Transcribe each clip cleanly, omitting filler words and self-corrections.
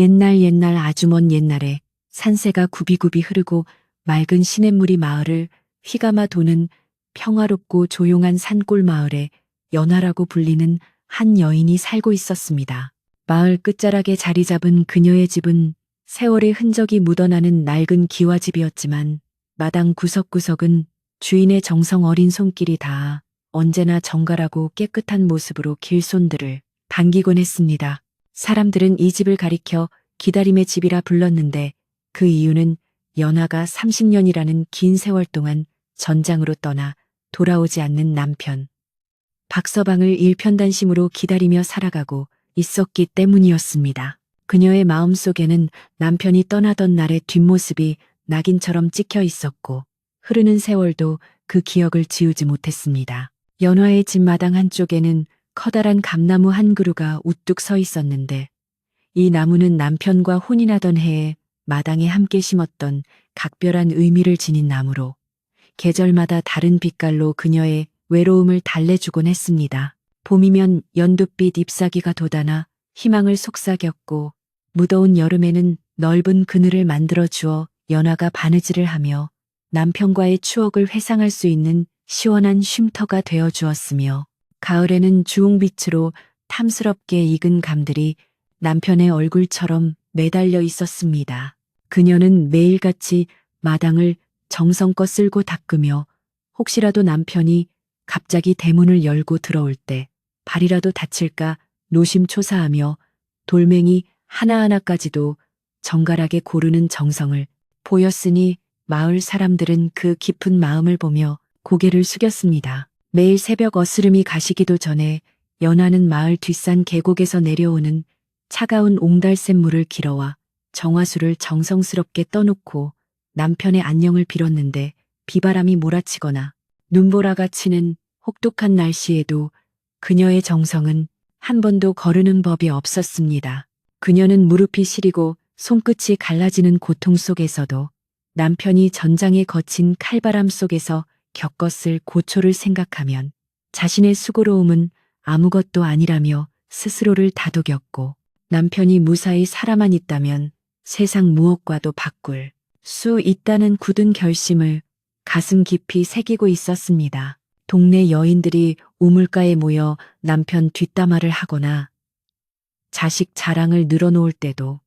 옛날 아주 먼 옛날에 산새가 굽이굽이 흐르고 맑은 시냇물이 마을을 휘감아 도는 평화롭고 조용한 산골 마을에 연화라고 불리는 한 여인이 살고 있었습니다. 마을 끝자락에 자리 잡은 그녀의 집은 세월의 흔적이 묻어나는 낡은 기와집이었지만 마당 구석구석은 주인의 정성 어린 손길이 닿아 언제나 정갈하고 깨끗한 모습으로 길손들을 반기곤 했습니다. 사람들은 이 집을 가리켜 기다림의 집이라 불렀는데 그 이유는 연하가 30년이라는 긴 세월 동안 전장으로 떠나 돌아오지 않는 남편 박서방을 일편단심으로 기다리며 살아가고 있었기 때문이었습니다. 그녀의 마음속에는 남편이 떠나던 날의 뒷모습이 낙인처럼 찍혀 있었고 흐르는 세월도 그 기억을 지우지 못했습니다. 연화의 집 마당 한쪽에는 커다란 감나무 한 그루가 우뚝 서 있었는데 이 나무는 남편과 혼인하던 해에 마당에 함께 심었던 각별한 의미를 지닌 나무로 계절마다 다른 빛깔로 그녀의 외로움을 달래주곤 했습니다. 봄이면 연두빛 잎사귀가 돋아나 희망을 속삭였고 무더운 여름에는 넓은 그늘을 만들어 주어 연화가 바느질을 하며 남편과의 추억을 회상할 수 있는 시원한 쉼터가 되어 주었으며 가을에는 주홍빛으로 탐스럽게 익은 감들이 남편의 얼굴처럼 매달려 있었습니다. 그녀는 매일같이 마당을 정성껏 쓸고 닦으며 혹시라도 남편이 갑자기 대문을 열고 들어올 때 발이라도 다칠까 노심초사하며 돌멩이 하나하나까지도 정갈하게 고르는 정성을 보였으니 마을 사람들은 그 깊은 마음을 보며 고개를 숙였습니다. 매일 새벽 어스름이 가시기도 전에 연하는 마을 뒷산 계곡에서 내려오는 차가운 옹달샘물을 길어와 정화수를 정성스럽게 떠놓고 남편의 안녕을 빌었는데 비바람이 몰아치거나 눈보라가 치는 혹독한 날씨에도 그녀의 정성은 한 번도 거르는 법이 없었습니다. 그녀는 무릎이 시리고 손끝이 갈라지는 고통 속에서도 남편이 전장에 거친 칼바람 속에서 겪었을 고초를 생각하면 자신의 수고로움은 아무것도 아니라며 스스로를 다독였고 남편이 무사히 살아만 있다면 세상 무엇과도 바꿀 수 있다는 굳은 결심을 가슴 깊이 새기고 있었습니다. 동네 여인들이 우물가에 모여 남편 뒷담화를 하거나 자식 자랑을 늘어놓을 때도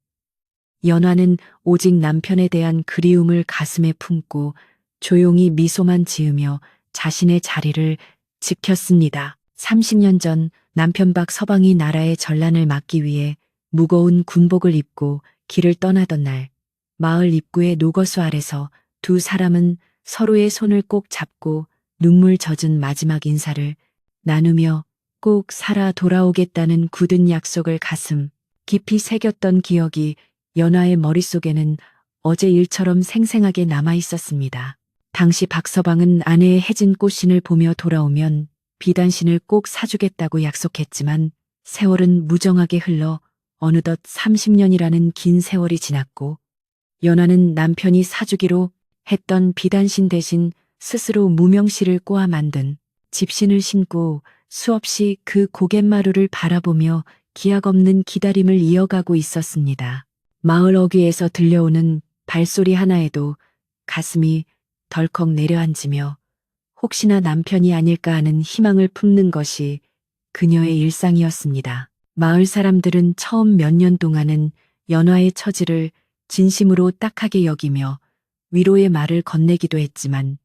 연화는 오직 남편에 대한 그리움을 가슴에 품고 조용히 미소만 지으며 자신의 자리를 지켰습니다. 30년 전 남편 박서방이 나라의 전란을 막기 위해 무거운 군복을 입고 길을 떠나던 날 마을 입구의 노거수 아래서 두 사람은 서로의 손을 꼭 잡고 눈물 젖은 마지막 인사를 나누며 꼭 살아 돌아오겠다는 굳은 약속을 가슴 깊이 새겼던 기억이 연화의 머릿속에는 어제 일처럼 생생하게 남아 있었습니다. 당시 박서방은 아내의 해진 꽃신을 보며 돌아오면 비단신을 꼭 사주겠다고 약속했지만 세월은 무정하게 흘러 어느덧 30년이라는 긴 세월이 지났고 연화는 남편이 사주기로 했던 비단신 대신 스스로 무명시를 꼬아 만든 집신을 신고 수없이 그 고갯마루를 바라보며 기약 없는 기다림을 이어가고 있었습니다. 마을 어귀에서 들려오는 발소리 하나에도 가슴이 덜컥 내려앉으며 혹시나 남편이 아닐까 하는 희망을 품는 것이 그녀의 일상이었습니다. 마을 사람들은 처음 몇 년 동안은 연화의 처지를 진심으로 딱하게 여기며 위로의 말을 건네기도 했지만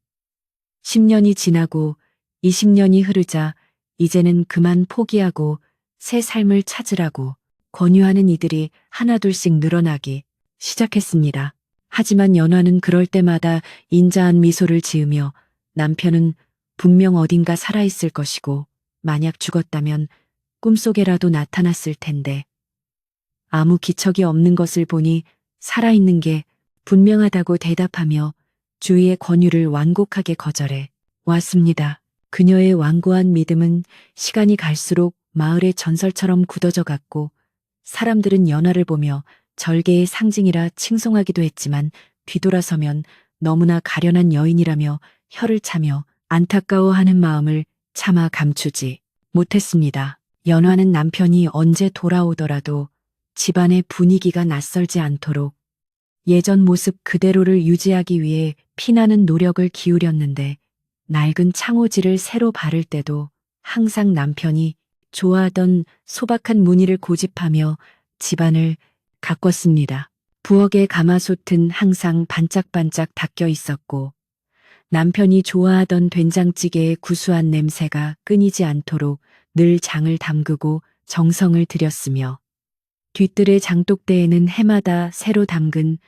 10년이 지나고 20년이 흐르자 이제는 그만 포기하고 새 삶을 찾으라고 권유하는 이들이 하나둘씩 늘어나기 시작했습니다. 하지만 연화는 그럴 때마다 인자한 미소를 지으며 남편은 분명 어딘가 살아있을 것이고 만약 죽었다면 꿈속에라도 나타났을 텐데 아무 기척이 없는 것을 보니 살아있는 게 분명하다고 대답하며 주위의 권유를 완곡하게 거절해 왔습니다. 그녀의 완고한 믿음은 시간이 갈수록 마을의 전설처럼 굳어져 갔고 사람들은 연화를 보며 절개의 상징이라 칭송하기도 했지만 뒤돌아서면 너무나 가련한 여인이라며 혀를 차며 안타까워하는 마음을 차마 감추지 못했습니다. 연화는 남편이 언제 돌아오더라도 집안의 분위기가 낯설지 않도록 예전 모습 그대로를 유지하기 위해 피나는 노력을 기울였는데 낡은 창호지를 새로 바를 때도 항상 남편이 좋아하던 소박한 무늬를 고집하며 집안을 가꿨습니다. 부엌의 가마솥은 항상 반짝반짝 닦여 있었고 남편이 좋아하던 된장찌개의 구수한 냄새가 끊이지 않도록 늘 장을 담그고 정성을 들였으며 뒤뜰의 장독대에는 해마다 새로 담근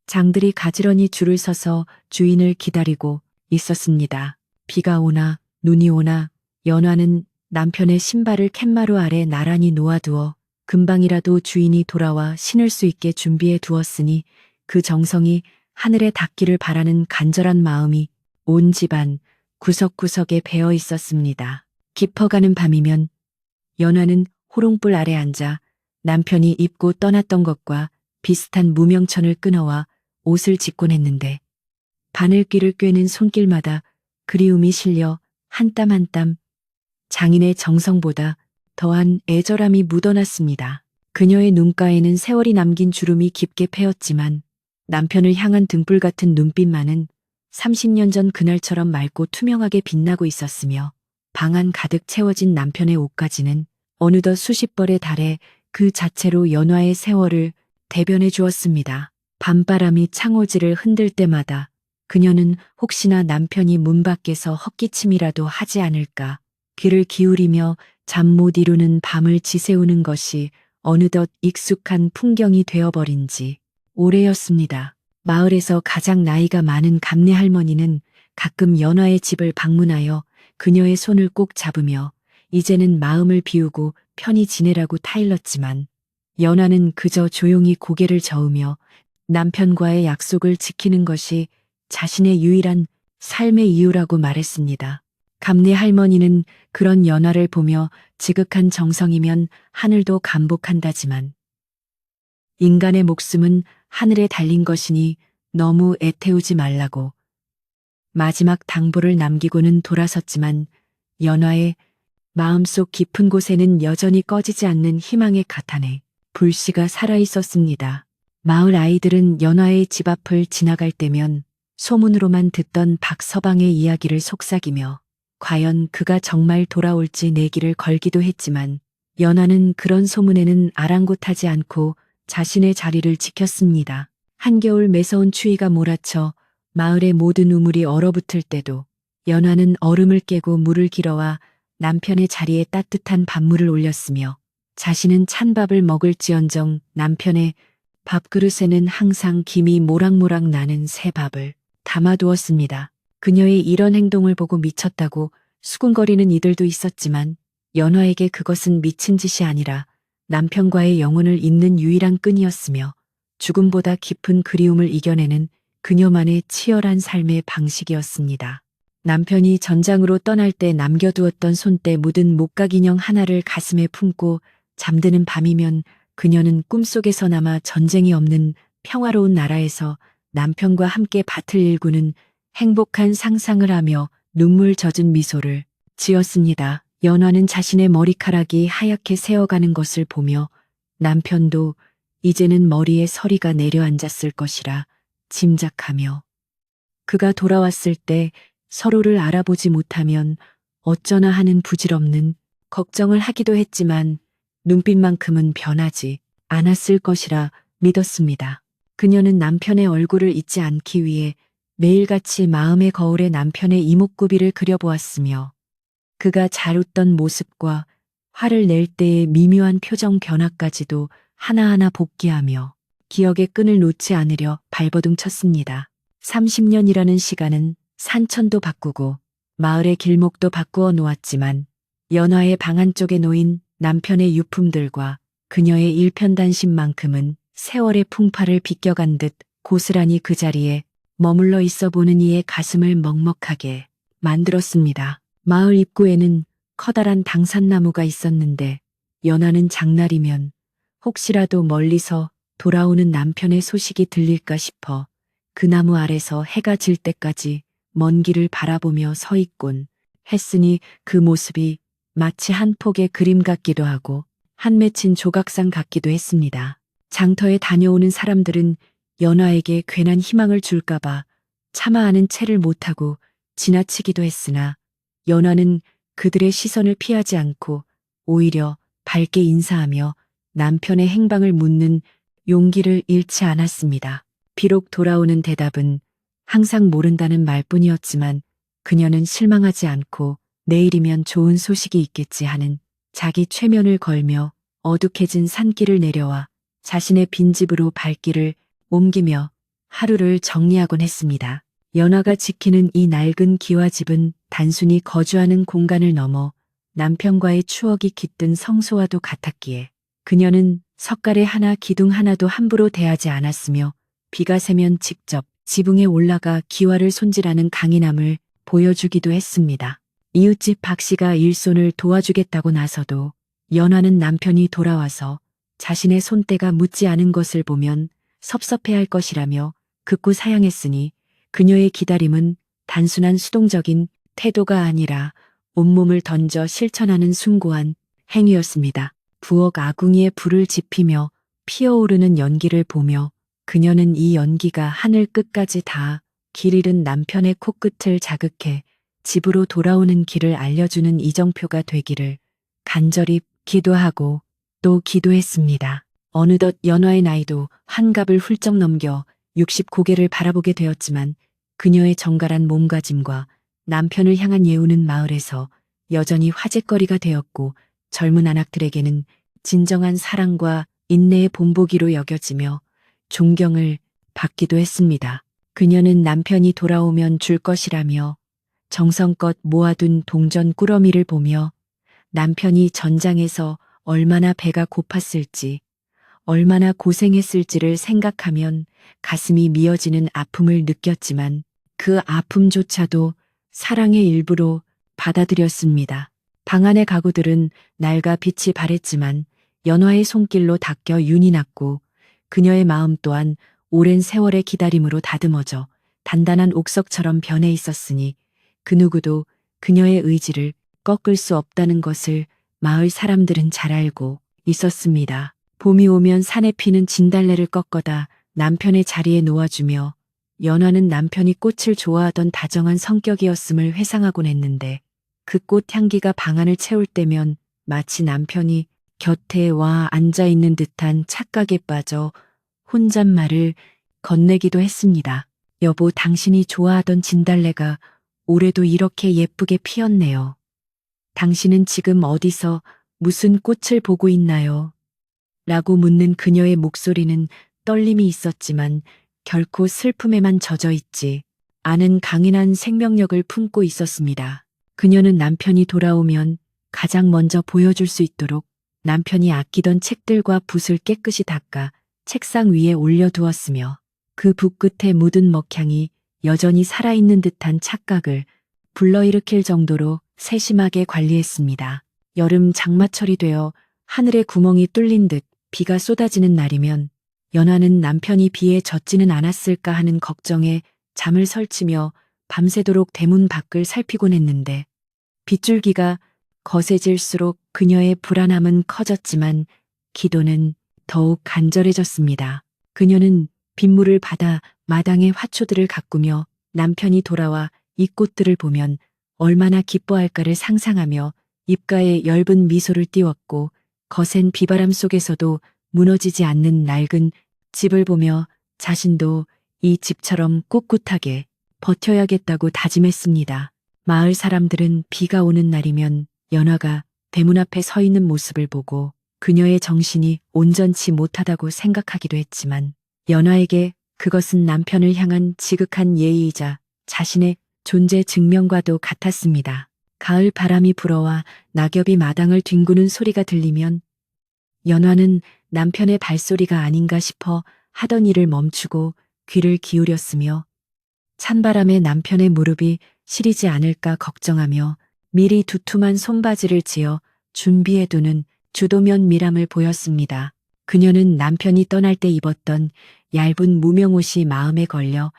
장들이 가지런히 줄을 서서 주인을 기다리고 있었습니다. 비가 오나 눈이 오나 연화는 남편의 신발을 캔마루 아래 나란히 놓아두어 금방이라도 주인이 돌아와 신을 수 있게 준비해 두었으니 그 정성이 하늘에 닿기를 바라는 간절한 마음이 온 집안 구석구석에 배어 있었습니다. 깊어가는 밤이면 연화는 호롱불 아래 앉아 남편이 입고 떠났던 것과 비슷한 무명천을 끊어와 옷을 짓곤 했는데 바늘귀를 꿰는 손길마다 그리움이 실려 한 땀 한 땀 장인의 정성보다 더한 애절함이 묻어났습니다. 그녀의 눈가에는 세월이 남긴 주름이 깊게 패였지만 남편을 향한 등불 같은 눈빛만은 30년 전 그날처럼 맑고 투명하게 빛나고 있었으며 방 안 가득 채워진 남편의 옷가지는 어느덧 수십 벌에 달해 그 자체로 연화의 세월을 대변해 주었습니다. 밤바람이 창호지를 흔들 때마다 그녀는 혹시나 남편이 문 밖에서 헛기침이라도 하지 않을까 귀를 기울이며 잠 못 이루는 밤을 지새우는 것이 어느덧 익숙한 풍경이 되어버린 지 오래였습니다. 마을에서 가장 나이가 많은 감내 할머니는 가끔 연화의 집을 방문하여 그녀의 손을 꼭 잡으며 이제는 마음을 비우고 편히 지내라고 타일렀지만 연화는 그저 조용히 고개를 저으며 남편과의 약속을 지키는 것이 자신의 유일한 삶의 이유라고 말했습니다. 감내 할머니는 그런 연화를 보며 지극한 정성이면 하늘도 감복한다지만 인간의 목숨은 하늘에 달린 것이니 너무 애태우지 말라고 마지막 당부를 남기고는 돌아섰지만 연화의 마음속 깊은 곳에는 여전히 꺼지지 않는 희망의 가탄에 불씨가 살아있었습니다. 마을 아이들은 연화의 집 앞을 지나갈 때면 소문으로만 듣던 박서방의 이야기를 속삭이며 과연 그가 정말 돌아올지 내기를 걸기도 했지만 연화는 그런 소문에는 아랑곳하지 않고 자신의 자리를 지켰습니다. 한겨울 매서운 추위가 몰아쳐 마을의 모든 우물이 얼어붙을 때도 연화는 얼음을 깨고 물을 길어와 남편의 자리에 따뜻한 밥물을 올렸으며 자신은 찬밥을 먹을지언정 남편의 밥그릇에는 항상 김이 모락모락 나는 새 밥을 담아두었습니다. 그녀의 이런 행동을 보고 미쳤다고 수군거리는 이들도 있었지만 연화에게 그것은 미친 짓이 아니라 남편과의 영혼을 잇는 유일한 끈이었으며 죽음보다 깊은 그리움을 이겨내는 그녀만의 치열한 삶의 방식이었습니다. 남편이 전장으로 떠날 때 남겨두었던 손때 묻은 목각 인형 하나를 가슴에 품고 잠드는 밤이면 그녀는 꿈속에서나마 전쟁이 없는 평화로운 나라에서 남편과 함께 밭을 일구는 행복한 상상을 하며 눈물 젖은 미소를 지었습니다. 연화는 자신의 머리카락이 하얗게 새어가는 것을 보며 남편도 이제는 머리에 서리가 내려앉았을 것이라 짐작하며 그가 돌아왔을 때 서로를 알아보지 못하면 어쩌나 하는 부질없는 걱정을 하기도 했지만 눈빛만큼은 변하지 않았을 것이라 믿었습니다. 그녀는 남편의 얼굴을 잊지 않기 위해 매일같이 마음의 거울에 남편의 이목구비를 그려보았으며 그가 잘 웃던 모습과 화를 낼 때의 미묘한 표정 변화까지도 하나하나 복기하며 기억의 끈을 놓지 않으려 발버둥 쳤습니다. 30년이라는 시간은 산천도 바꾸고 마을의 길목도 바꾸어 놓았지만 연화의 방 안쪽에 놓인 남편의 유품들과 그녀의 일편단심만큼은 세월의 풍파를 비껴간 듯 고스란히 그 자리에 머물러 있어 보는 이의 가슴을 먹먹하게 만들었습니다. 마을 입구에는 커다란 당산나무가 있었는데 연화는 장날이면 혹시라도 멀리서 돌아오는 남편의 소식이 들릴까 싶어 그 나무 아래서 해가 질 때까지 먼 길을 바라보며 서 있곤 했으니 그 모습이 마치 한 폭의 그림 같기도 하고 한 맺힌 조각상 같기도 했습니다. 장터에 다녀오는 사람들은 연화에게 괜한 희망을 줄까봐 차마하는 채를 못하고 지나치기도 했으나 연화는 그들의 시선을 피하지 않고 오히려 밝게 인사하며 남편의 행방을 묻는 용기를 잃지 않았습니다. 비록 돌아오는 대답은 항상 모른다는 말뿐이었지만 그녀는 실망하지 않고 내일이면 좋은 소식이 있겠지 하는 자기 최면을 걸며 어둑해진 산길을 내려와 자신의 빈집으로 발길을 옮기며 하루를 정리하곤 했습니다. 연화가 지키는 이 낡은 기와집은 단순히 거주하는 공간을 넘어 남편과의 추억이 깃든 성소와도 같았기에 그녀는 석가래 하나 기둥 하나도 함부로 대하지 않았으며 비가 새면 직접 지붕에 올라가 기와를 손질하는 강인함을 보여주기도 했습니다. 이웃집 박 씨가 일손을 도와주겠다고 나서도 연화는 남편이 돌아와서 자신의 손때가 묻지 않은 것을 보면 섭섭해할 것이라며 극구 사양했으니 그녀의 기다림은 단순한 수동적인 태도가 아니라 온몸을 던져 실천하는 숭고한 행위였습니다. 부엌 아궁이에 불을 지피며 피어오르는 연기를 보며 그녀는 이 연기가 하늘 끝까지 닿아 길 잃은 남편의 코끝을 자극해 집으로 돌아오는 길을 알려주는 이정표가 되기를 간절히 기도하고 또 기도했습니다. 어느덧 연화의 나이도 한갑을 훌쩍 넘겨 60 고개를 바라보게 되었지만 그녀의 정갈한 몸가짐과 남편을 향한 예우는 마을에서 여전히 화제거리가 되었고 젊은 아낙들에게는 진정한 사랑과 인내의 본보기로 여겨지며 존경을 받기도 했습니다. 그녀는 남편이 돌아오면 줄 것이라며 정성껏 모아둔 동전 꾸러미를 보며 남편이 전장에서 얼마나 배가 고팠을지, 얼마나 고생했을지를 생각하면 가슴이 미어지는 아픔을 느꼈지만 그 아픔조차도 사랑의 일부로 받아들였습니다. 방 안의 가구들은 낡아 빛이 바랬지만 연화의 손길로 닦여 윤이 났고 그녀의 마음 또한 오랜 세월의 기다림으로 다듬어져 단단한 옥석처럼 변해 있었으니 그 누구도 그녀의 의지를 꺾을 수 없다는 것을 마을 사람들은 잘 알고 있었습니다. 봄이 오면 산에 피는 진달래를 꺾어다 남편의 자리에 놓아주며 연화는 남편이 꽃을 좋아하던 다정한 성격이었음을 회상하곤 했는데 그 꽃 향기가 방 안을 채울 때면 마치 남편이 곁에 와 앉아 있는 듯한 착각에 빠져 혼잣말을 건네기도 했습니다. 여보, 당신이 좋아하던 진달래가 올해도 이렇게 예쁘게 피었네요. 당신은 지금 어디서 무슨 꽃을 보고 있나요? 라고 묻는 그녀의 목소리는 떨림이 있었지만 결코 슬픔에만 젖어 있지 않은 강인한 생명력을 품고 있었습니다. 그녀는 남편이 돌아오면 가장 먼저 보여줄 수 있도록 남편이 아끼던 책들과 붓을 깨끗이 닦아 책상 위에 올려두었으며 그 붓 끝에 묻은 먹향이 여전히 살아있는 듯한 착각을 불러일으킬 정도로 세심하게 관리했습니다. 여름 장마철이 되어 하늘에 구멍이 뚫린 듯 비가 쏟아지는 날이면 연화는 남편이 비에 젖지는 않았을까 하는 걱정에 잠을 설치며 밤새도록 대문 밖을 살피곤 했는데 빗줄기가 거세질수록 그녀의 불안함은 커졌지만 기도는 더욱 간절해졌습니다. 그녀는 빗물을 받아 마당의 화초들을 가꾸며 남편이 돌아와 이 꽃들을 보면 얼마나 기뻐할까를 상상하며 입가에 엷은 미소를 띄웠고 거센 비바람 속에서도 무너지지 않는 낡은 집을 보며 자신도 이 집처럼 꿋꿋하게 버텨야겠다고 다짐했습니다. 마을 사람들은 비가 오는 날이면 연화가 대문 앞에 서 있는 모습을 보고 그녀의 정신이 온전치 못하다고 생각하기도 했지만 연화에게 그것은 남편을 향한 지극한 예의이자 자신의 존재 증명과도 같았습니다. 가을 바람이 불어와 낙엽이 마당을 뒹구는 소리가 들리면 연화는 남편의 발소리가 아닌가 싶어 하던 일을 멈추고 귀를 기울였으며 찬바람에 남편의 무릎이 시리지 않을까 걱정하며 미리 두툼한 손바지를 지어 준비해두는 주도면 미람을 보였습니다. 그녀는 남편이 떠날 때 입었던 얇은 무명옷이 마음에 걸려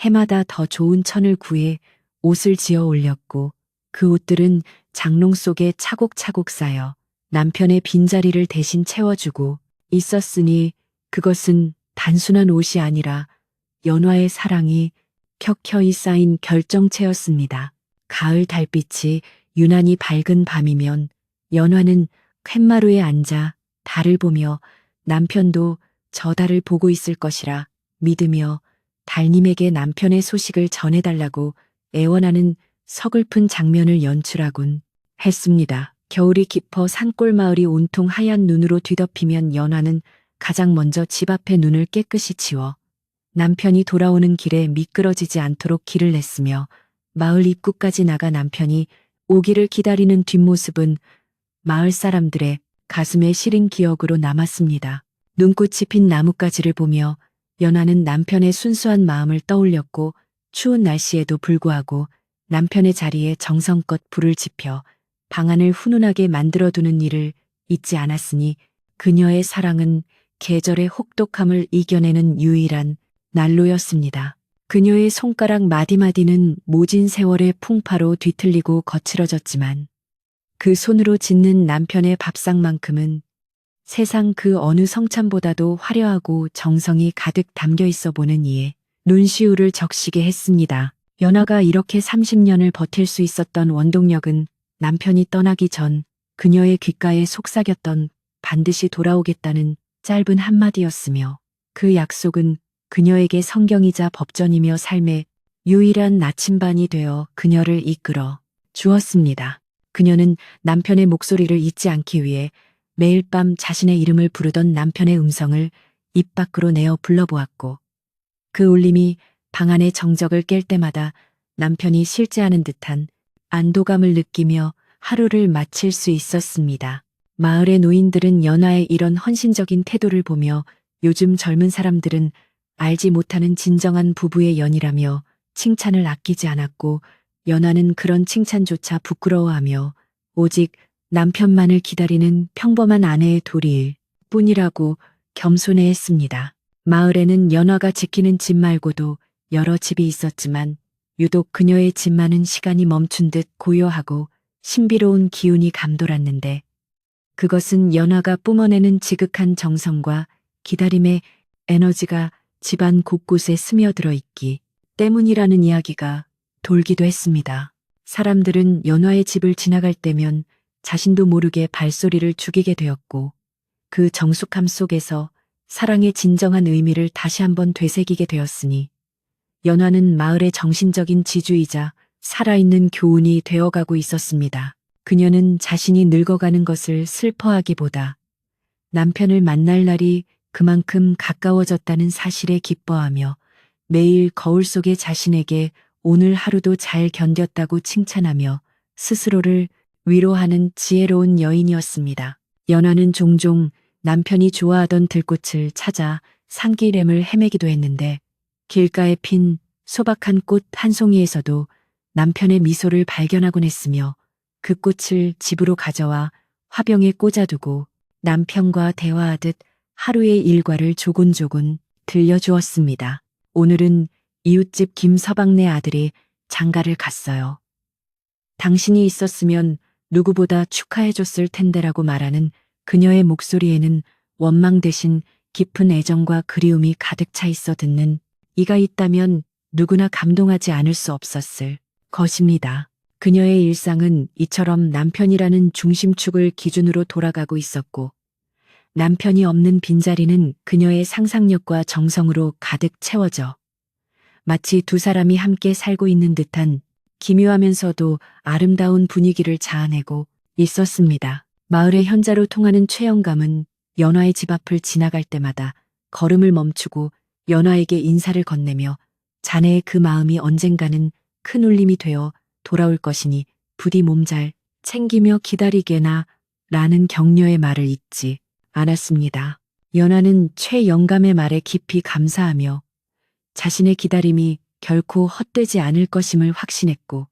해마다 더 좋은 천을 구해 옷을 지어 올렸고 그 옷들은 장롱 속에 차곡차곡 쌓여 남편의 빈자리를 대신 채워주고 있었으니 그것은 단순한 옷이 아니라 연화의 사랑이 켜켜이 쌓인 결정체였습니다. 가을 달빛이 유난히 밝은 밤이면 연화는 툇마루에 앉아 달을 보며 남편도 저 달을 보고 있을 것이라 믿으며 달님에게 남편의 소식을 전해달라고 애원하는 서글픈 장면을 연출하곤 했습니다. 겨울이 깊어 산골 마을이 온통 하얀 눈으로 뒤덮이면 연화는 가장 먼저 집 앞에 눈을 깨끗이 치워 남편이 돌아오는 길에 미끄러지지 않도록 길을 냈으며 마을 입구까지 나가 남편이 오기를 기다리는 뒷모습은 마을 사람들의 가슴에 시린 기억으로 남았습니다. 눈꽃이 핀 나뭇가지를 보며 연화는 남편의 순수한 마음을 떠올렸고 추운 날씨에도 불구하고 남편의 자리에 정성껏 불을 지펴 방안을 훈훈하게 만들어두는 일을 잊지 않았으니 그녀의 사랑은 계절의 혹독함을 이겨내는 유일한 난로였습니다. 그녀의 손가락 마디마디는 모진 세월의 풍파로 뒤틀리고 거칠어졌지만 그 손으로 짓는 남편의 밥상만큼은 세상 그 어느 성찬보다도 화려하고 정성이 가득 담겨 있어 보는 이에 눈시울을 적시게 했습니다. 연화가 이렇게 30년을 버틸 수 있었던 원동력은 남편이 떠나기 전 그녀의 귓가에 속삭였던 반드시 돌아오겠다는 짧은 한마디였으며 그 약속은 그녀에게 성경이자 법전이며 삶의 유일한 나침반이 되어 그녀를 이끌어 주었습니다. 그녀는 남편의 목소리를 잊지 않기 위해 매일 밤 자신의 이름을 부르던 남편의 음성을 입 밖으로 내어 불러보았고 그 울림이 방 안의 정적을 깰 때마다 남편이 실제하는 듯한 안도감을 느끼며 하루를 마칠 수 있었습니다. 마을의 노인들은 연화의 이런 헌신적인 태도를 보며 요즘 젊은 사람들은 알지 못하는 진정한 부부의 연이라며 칭찬을 아끼지 않았고 연화는 그런 칭찬조차 부끄러워하며 오직 남편만을 기다리는 평범한 아내의 도리일 뿐이라고 겸손해했습니다. 마을에는 연화가 지키는 집 말고도 여러 집이 있었지만 유독 그녀의 집만은 시간이 멈춘 듯 고요하고 신비로운 기운이 감돌았는데 그것은 연화가 뿜어내는 지극한 정성과 기다림의 에너지가 집안 곳곳에 스며들어 있기 때문이라는 이야기가 돌기도 했습니다. 사람들은 연화의 집을 지나갈 때면 자신도 모르게 발소리를 죽이게 되었고 그 정숙함 속에서 사랑의 진정한 의미를 다시 한번 되새기게 되었으니 연화는 마을의 정신적인 지주이자 살아있는 교훈이 되어가고 있었습니다. 그녀는 자신이 늙어가는 것을 슬퍼하기보다 남편을 만날 날이 그만큼 가까워졌다는 사실에 기뻐하며 매일 거울 속의 자신에게 오늘 하루도 잘 견뎠다고 칭찬하며 스스로를 위로하는 지혜로운 여인이었습니다. 연화는 종종 남편이 좋아하던 들꽃을 찾아 산길램을 헤매기도 했는데 길가에 핀 소박한 꽃 한 송이에서도 남편의 미소를 발견하곤 했으며 그 꽃을 집으로 가져와 화병에 꽂아두고 남편과 대화하듯 하루의 일과를 조곤조곤 들려주었습니다. 오늘은 이웃집 김서방네 아들이 장가를 갔어요. 당신이 있었으면 누구보다 축하해줬을 텐데라고 말하는 그녀의 목소리에는 원망 대신 깊은 애정과 그리움이 가득 차 있어 듣는 이가 있다면 누구나 감동하지 않을 수 없었을 것입니다. 그녀의 일상은 이처럼 남편이라는 중심축을 기준으로 돌아가고 있었고 남편이 없는 빈자리는 그녀의 상상력과 정성으로 가득 채워져 마치 두 사람이 함께 살고 있는 듯한 기묘하면서도 아름다운 분위기를 자아내고 있었습니다. 마을의 현자로 통하는 최영감은 연화의 집 앞을 지나갈 때마다 걸음을 멈추고 연화에게 인사를 건네며 자네의 그 마음이 언젠가는 큰 울림이 되어 돌아올 것이니 부디 몸 잘 챙기며 기다리게나 라는 격려의 말을 잊지 않았습니다. 연화는 최영감의 말에 깊이 감사하며 자신의 기다림이 결코 헛되지 않을 것임을 확신했고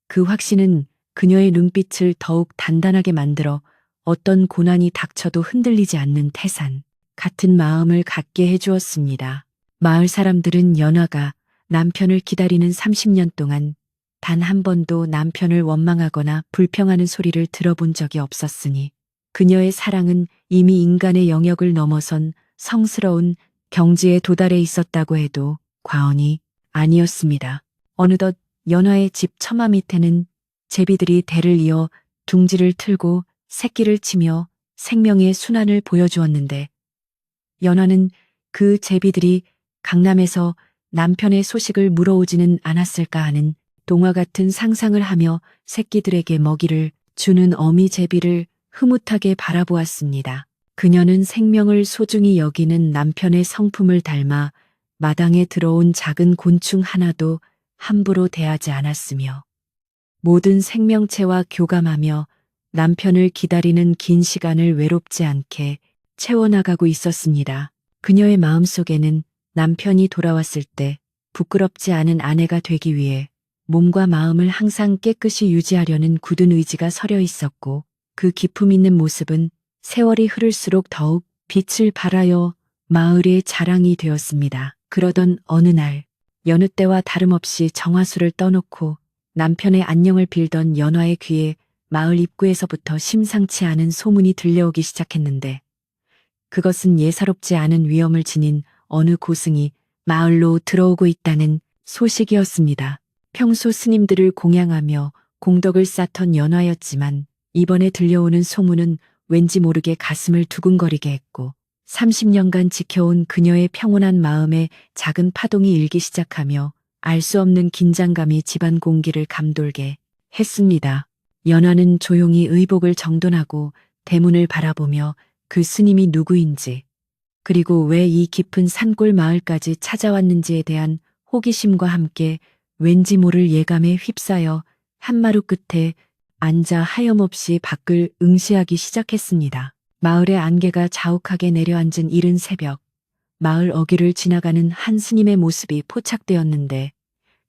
그 확신은 그녀의 눈빛을 더욱 단단하게 만들어 어떤 고난이 닥쳐도 흔들리지 않는 태산 같은 마음을 갖게 해주었습니다. 마을 사람들은 연화가 남편을 기다리는 30년 동안 단 한 번도 남편을 원망하거나 불평하는 소리를 들어본 적이 없었으니 그녀의 사랑은 이미 인간의 영역을 넘어선 성스러운 경지에 도달해 있었다고 해도 과언이 아니었습니다. 어느덧 연화의 집 처마 밑에는 제비들이 대를 이어 둥지를 틀고 새끼를 치며 생명의 순환을 보여주었는데 연화는 그 제비들이 강남에서 남편의 소식을 물어오지는 않았을까 하는 동화 같은 상상을 하며 새끼들에게 먹이를 주는 어미 제비를 흐뭇하게 바라보았습니다. 그녀는 생명을 소중히 여기는 남편의 성품을 닮아 마당에 들어온 작은 곤충 하나도 함부로 대하지 않았으며 모든 생명체와 교감하며 남편을 기다리는 긴 시간을 외롭지 않게 채워나가고 있었습니다. 그녀의 마음속에는 남편이 돌아왔을 때 부끄럽지 않은 아내가 되기 위해 몸과 마음을 항상 깨끗이 유지하려는 굳은 의지가 서려 있었고 그 기품 있는 모습은 세월이 흐를수록 더욱 빛을 발하여 마을의 자랑이 되었습니다. 그러던 어느 날 여느 때와 다름없이 정화수를 떠놓고 남편의 안녕을 빌던 연화의 귀에 마을 입구에서부터 심상치 않은 소문이 들려오기 시작했는데 그것은 예사롭지 않은 위험을 지닌 어느 고승이 마을로 들어오고 있다는 소식이었습니다. 평소 스님들을 공양하며 공덕을 쌓던 연화였지만 이번에 들려오는 소문은 왠지 모르게 가슴을 두근거리게 했고 30년간 지켜온 그녀의 평온한 마음에 작은 파동이 일기 시작하며 알 수 없는 긴장감이 집안 공기를 감돌게 했습니다. 연화는 조용히 의복을 정돈하고 대문을 바라보며 그 스님이 누구인지 그리고 왜 이 깊은 산골 마을까지 찾아왔는지에 대한 호기심과 함께 왠지 모를 예감에 휩싸여 한마루 끝에 앉아 하염없이 밖을 응시하기 시작했습니다. 마을의 안개가 자욱하게 내려앉은 이른 새벽, 마을 어귀를 지나가는 한 스님의 모습이 포착되었는데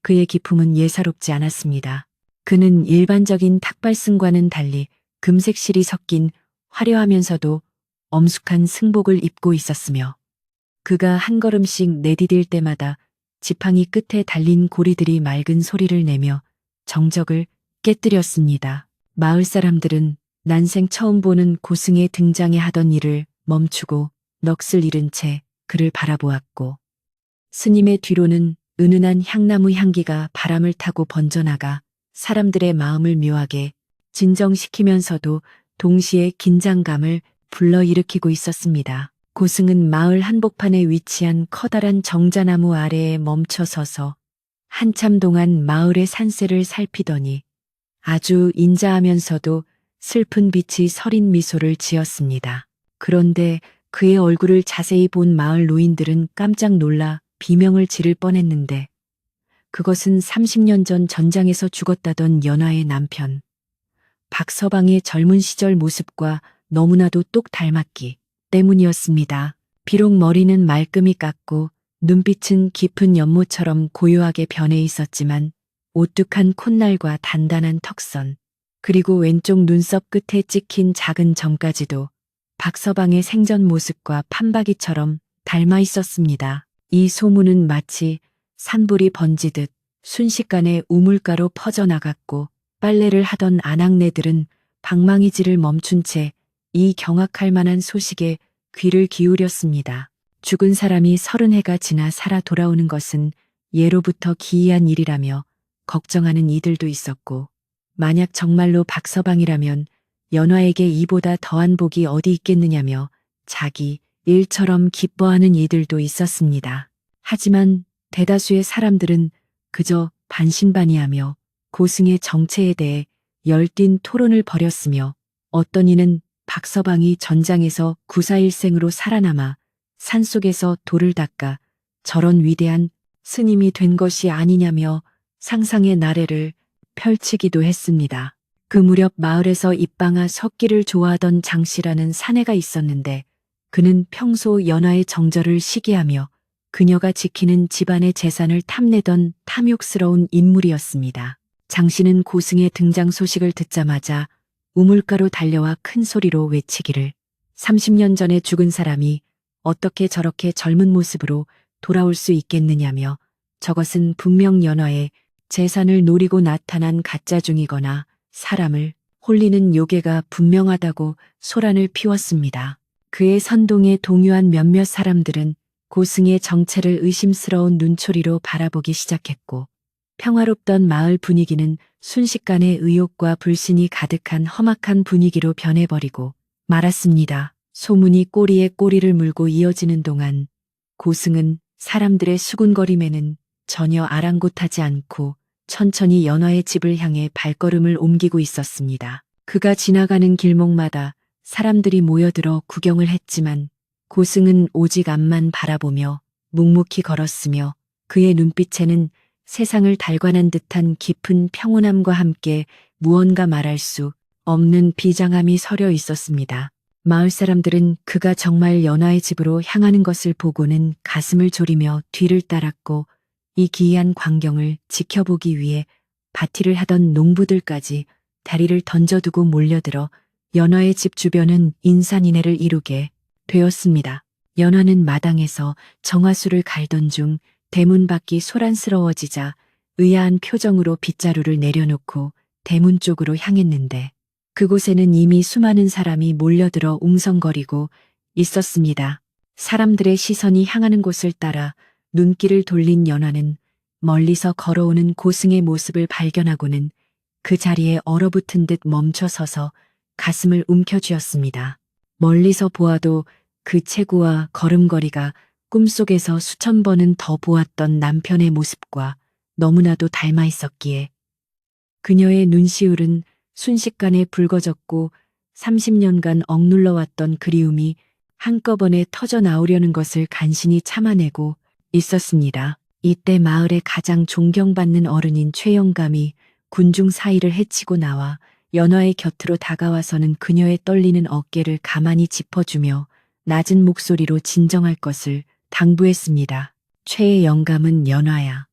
그의 기품은 예사롭지 않았습니다. 그는 일반적인 탁발승과는 달리 금색실이 섞인 화려하면서도 엄숙한 승복을 입고 있었으며 그가 한 걸음씩 내디딜 때마다 지팡이 끝에 달린 고리들이 맑은 소리를 내며 정적을 깨뜨렸습니다. 마을 사람들은 난생 처음 보는 고승의 등장에 하던 일을 멈추고 넋을 잃은 채 그를 바라보았고 스님의 뒤로는 은은한 향나무 향기가 바람을 타고 번져나가 사람들의 마음을 묘하게 진정시키면서도 동시에 긴장감을 불러일으키고 있었습니다. 고승은 마을 한복판에 위치한 커다란 정자나무 아래에 멈춰 서서 한참 동안 마을의 산세를 살피더니 아주 인자하면서도 슬픈 빛이 서린 미소를 지었습니다. 그런데 그의 얼굴을 자세히 본 마을 노인들은 깜짝 놀라 비명을 지를 뻔했는데 그것은 30년 전 전장에서 죽었다던 연화의 남편 박서방의 젊은 시절 모습과 너무나도 똑 닮았기 때문이었습니다. 비록 머리는 말끔히 깎고 눈빛은 깊은 연못처럼 고요하게 변해 있었지만 오뚝한 콧날과 단단한 턱선 그리고 왼쪽 눈썹 끝에 찍힌 작은 점까지도 박서방의 생전 모습과 판박이처럼 닮아 있었습니다. 이 소문은 마치 산불이 번지듯 순식간에 우물가로 퍼져나갔고 빨래를 하던 아낙네들은 방망이질을 멈춘 채 이 경악할 만한 소식에 귀를 기울였습니다. 죽은 사람이 30해가 지나 살아 돌아오는 것은 예로부터 기이한 일이라며 걱정하는 이들도 있었고 만약 정말로 박서방이라면 연화에게 이보다 더한 복이 어디 있겠느냐며 자기 일처럼 기뻐하는 이들도 있었습니다. 하지만 대다수의 사람들은 그저 반신반의하며 고승의 정체에 대해 열띤 토론을 벌였으며 어떤 이는 박서방이 전장에서 구사일생으로 살아남아 산속에서 돌을 닦아 저런 위대한 스님이 된 것이 아니냐며 상상의 나래를 펼치기도 했습니다. 그 무렵 마을에서 입방아 석기를 좋아하던 장씨라는 사내가 있었는데 그는 평소 연화의 정절을 시기하며 그녀가 지키는 집안의 재산을 탐내던 탐욕스러운 인물이었습니다. 장씨는 고승의 등장 소식을 듣자마자 우물가로 달려와 큰 소리로 외치기를 30년 전에 죽은 사람이 어떻게 저렇게 젊은 모습으로 돌아올 수 있겠느냐며 저것은 분명 연화의 재산을 노리고 나타난 가짜 중이거나 사람을 홀리는 요괴가 분명하다고 소란을 피웠습니다. 그의 선동에 동요한 몇몇 사람들은 고승의 정체를 의심스러운 눈초리로 바라보기 시작했고, 평화롭던 마을 분위기는 순식간에 의욕과 불신이 가득한 험악한 분위기로 변해버리고 말았습니다. 소문이 꼬리에 꼬리를 물고 이어지는 동안 고승은 사람들의 수군거림에는 전혀 아랑곳하지 않고 천천히 연화의 집을 향해 발걸음을 옮기고 있었습니다. 그가 지나가는 길목마다 사람들이 모여들어 구경을 했지만 고승은 오직 앞만 바라보며 묵묵히 걸었으며 그의 눈빛에는 세상을 달관한 듯한 깊은 평온함과 함께 무언가 말할 수 없는 비장함이 서려 있었습니다. 마을 사람들은 그가 정말 연화의 집으로 향하는 것을 보고는 가슴을 졸이며 뒤를 따랐고 이 기이한 광경을 지켜보기 위해 바티를 하던 농부들까지 다리를 던져두고 몰려들어 연화의 집 주변은 인산인해를 이루게 되었습니다. 연화는 마당에서 정화수를 갈던 중 대문 밖이 소란스러워지자 의아한 표정으로 빗자루를 내려놓고 대문 쪽으로 향했는데 그곳에는 이미 수많은 사람이 몰려들어 웅성거리고 있었습니다. 사람들의 시선이 향하는 곳을 따라 눈길을 돌린 연화는 멀리서 걸어오는 고승의 모습을 발견하고는 그 자리에 얼어붙은 듯 멈춰서서 가슴을 움켜쥐었습니다. 멀리서 보아도 그 체구와 걸음걸이가 꿈속에서 수천 번은 더 보았던 남편의 모습과 너무나도 닮아 있었기에 그녀의 눈시울은 순식간에 붉어졌고 30년간 억눌러왔던 그리움이 한꺼번에 터져 나오려는 것을 간신히 참아내고 있었습니다. 이때 마을의 가장 존경받는 어른인 최영감이 군중 사이를 헤치고 나와 연화의 곁으로 다가와서는 그녀의 떨리는 어깨를 가만히 짚어주며 낮은 목소리로 진정할 것을 당부했습니다. 최의 영감은 연화야.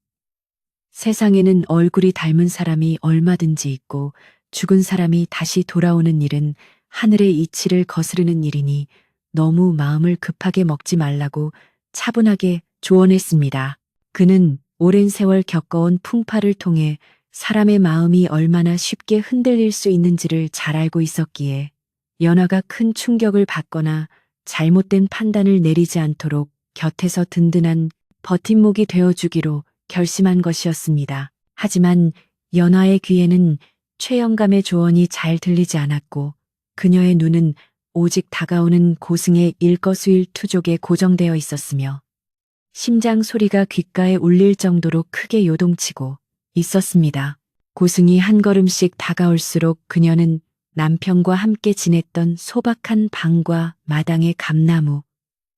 세상에는 얼굴이 닮은 사람이 얼마든지 있고 죽은 사람이 다시 돌아오는 일은 하늘의 이치를 거스르는 일이니 너무 마음을 급하게 먹지 말라고 차분하게 조언했습니다. 그는 오랜 세월 겪어온 풍파를 통해 사람의 마음이 얼마나 쉽게 흔들릴 수 있는지를 잘 알고 있었기에 연화가 큰 충격을 받거나 잘못된 판단을 내리지 않도록 곁에서 든든한 버팀목이 되어주기로 결심한 것이었습니다. 하지만 연화의 귀에는 최영감의 조언이 잘 들리지 않았고 그녀의 눈은 오직 다가오는 고승의 일거수일투족에 고정되어 있었으며 심장 소리가 귓가에 울릴 정도로 크게 요동치고 있었습니다. 고승이 한 걸음씩 다가올수록 그녀는 남편과 함께 지냈던 소박한 방과 마당의 감나무,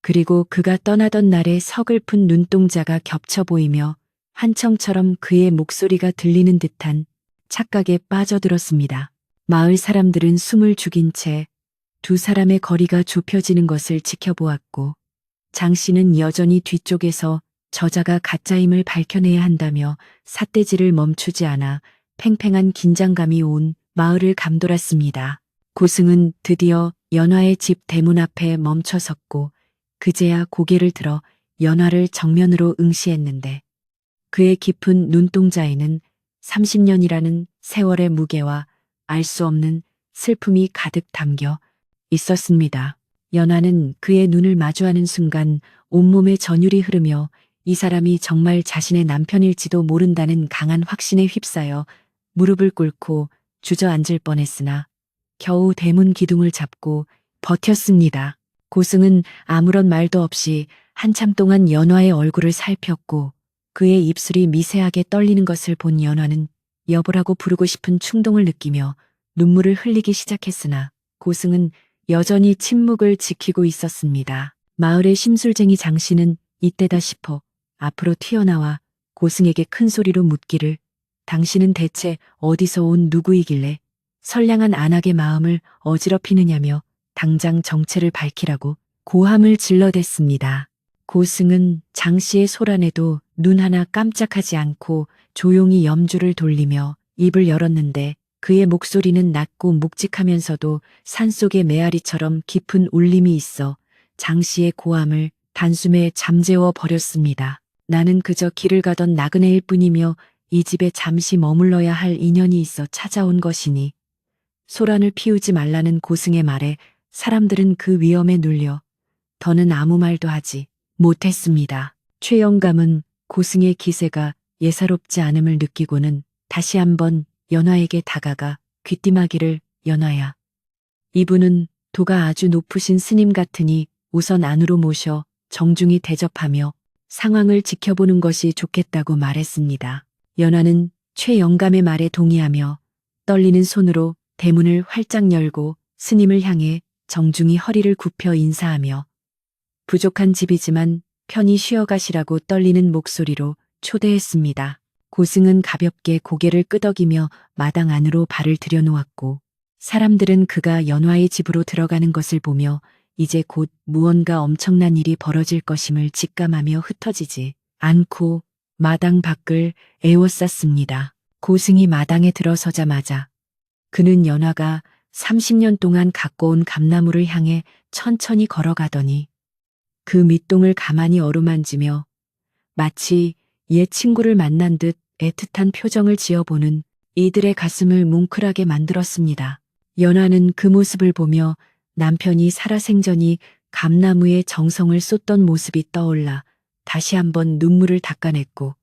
그리고 그가 떠나던 날의 서글픈 눈동자가 겹쳐 보이며 한청처럼 그의 목소리가 들리는 듯한 착각에 빠져들었습니다. 마을 사람들은 숨을 죽인 채 두 사람의 거리가 좁혀지는 것을 지켜보았고 장 씨는 여전히 뒤쪽에서 저자가 가짜임을 밝혀내야 한다며 삿대질을 멈추지 않아 팽팽한 긴장감이 온 마을을 감돌았습니다. 고승은 드디어 연화의 집 대문 앞에 멈춰섰고 그제야 고개를 들어 연화를 정면으로 응시했는데 그의 깊은 눈동자에는 30년이라는 세월의 무게와 알 수 없는 슬픔이 가득 담겨 있었습니다. 연화는 그의 눈을 마주하는 순간 온몸에 전율이 흐르며 이 사람이 정말 자신의 남편일지도 모른다는 강한 확신에 휩싸여 무릎을 꿇고 주저앉을 뻔했으나 겨우 대문 기둥을 잡고 버텼습니다. 고승은 아무런 말도 없이 한참 동안 연화의 얼굴을 살폈고 그의 입술이 미세하게 떨리는 것을 본 연화는 여보라고 부르고 싶은 충동을 느끼며 눈물을 흘리기 시작했으나 고승은 여전히 침묵을 지키고 있었습니다. 마을의 심술쟁이 장 씨는 이때다 싶어 앞으로 튀어나와 고승에게 큰 소리로 묻기를 당신은 대체 어디서 온 누구이길래 선량한 안악의 마음을 어지럽히느냐며 당장 정체를 밝히라고 고함을 질러댔습니다. 고승은 장 씨의 소란에도 눈 하나 깜짝하지 않고 조용히 염주를 돌리며 입을 열었는데 그의 목소리는 낮고 묵직하면서도 산속의 메아리처럼 깊은 울림이 있어 장 씨의 고함을 단숨에 잠재워 버렸습니다. 나는 그저 길을 가던 나그네일 뿐이며 이 집에 잠시 머물러야 할 인연이 있어 찾아온 것이니 소란을 피우지 말라는 고승의 말에 사람들은 그 위험에 눌려 더는 아무 말도 하지 못했습니다. 최영감은 고승의 기세가 예사롭지 않음을 느끼고는 다시 한번 연화에게 다가가 귀띔하기를 연화야. 이분은 도가 아주 높으신 스님 같으니 우선 안으로 모셔 정중히 대접하며 상황을 지켜보는 것이 좋겠다고 말했습니다. 연화는 최영감의 말에 동의하며 떨리는 손으로 대문을 활짝 열고 스님을 향해 정중히 허리를 굽혀 인사하며 부족한 집이지만 편히 쉬어가시라고 떨리는 목소리로 초대했습니다. 고승은 가볍게 고개를 끄덕이며 마당 안으로 발을 들여놓았고 사람들은 그가 연화의 집으로 들어가는 것을 보며 이제 곧 무언가 엄청난 일이 벌어질 것임을 직감하며 흩어지지 않고 마당 밖을 에워쌌습니다. 고승이 마당에 들어서자마자 그는 연화가 30년 동안 갖고 온 감나무를 향해 천천히 걸어가더니 그 밑동을 가만히 어루만지며 마치 옛 친구를 만난 듯 애틋한 표정을 지어보는 이들의 가슴을 뭉클하게 만들었습니다. 연화는 그 모습을 보며 남편이 살아생전이 감나무에 정성을 쏟던 모습이 떠올라 다시 한번 눈물을 닦아냈고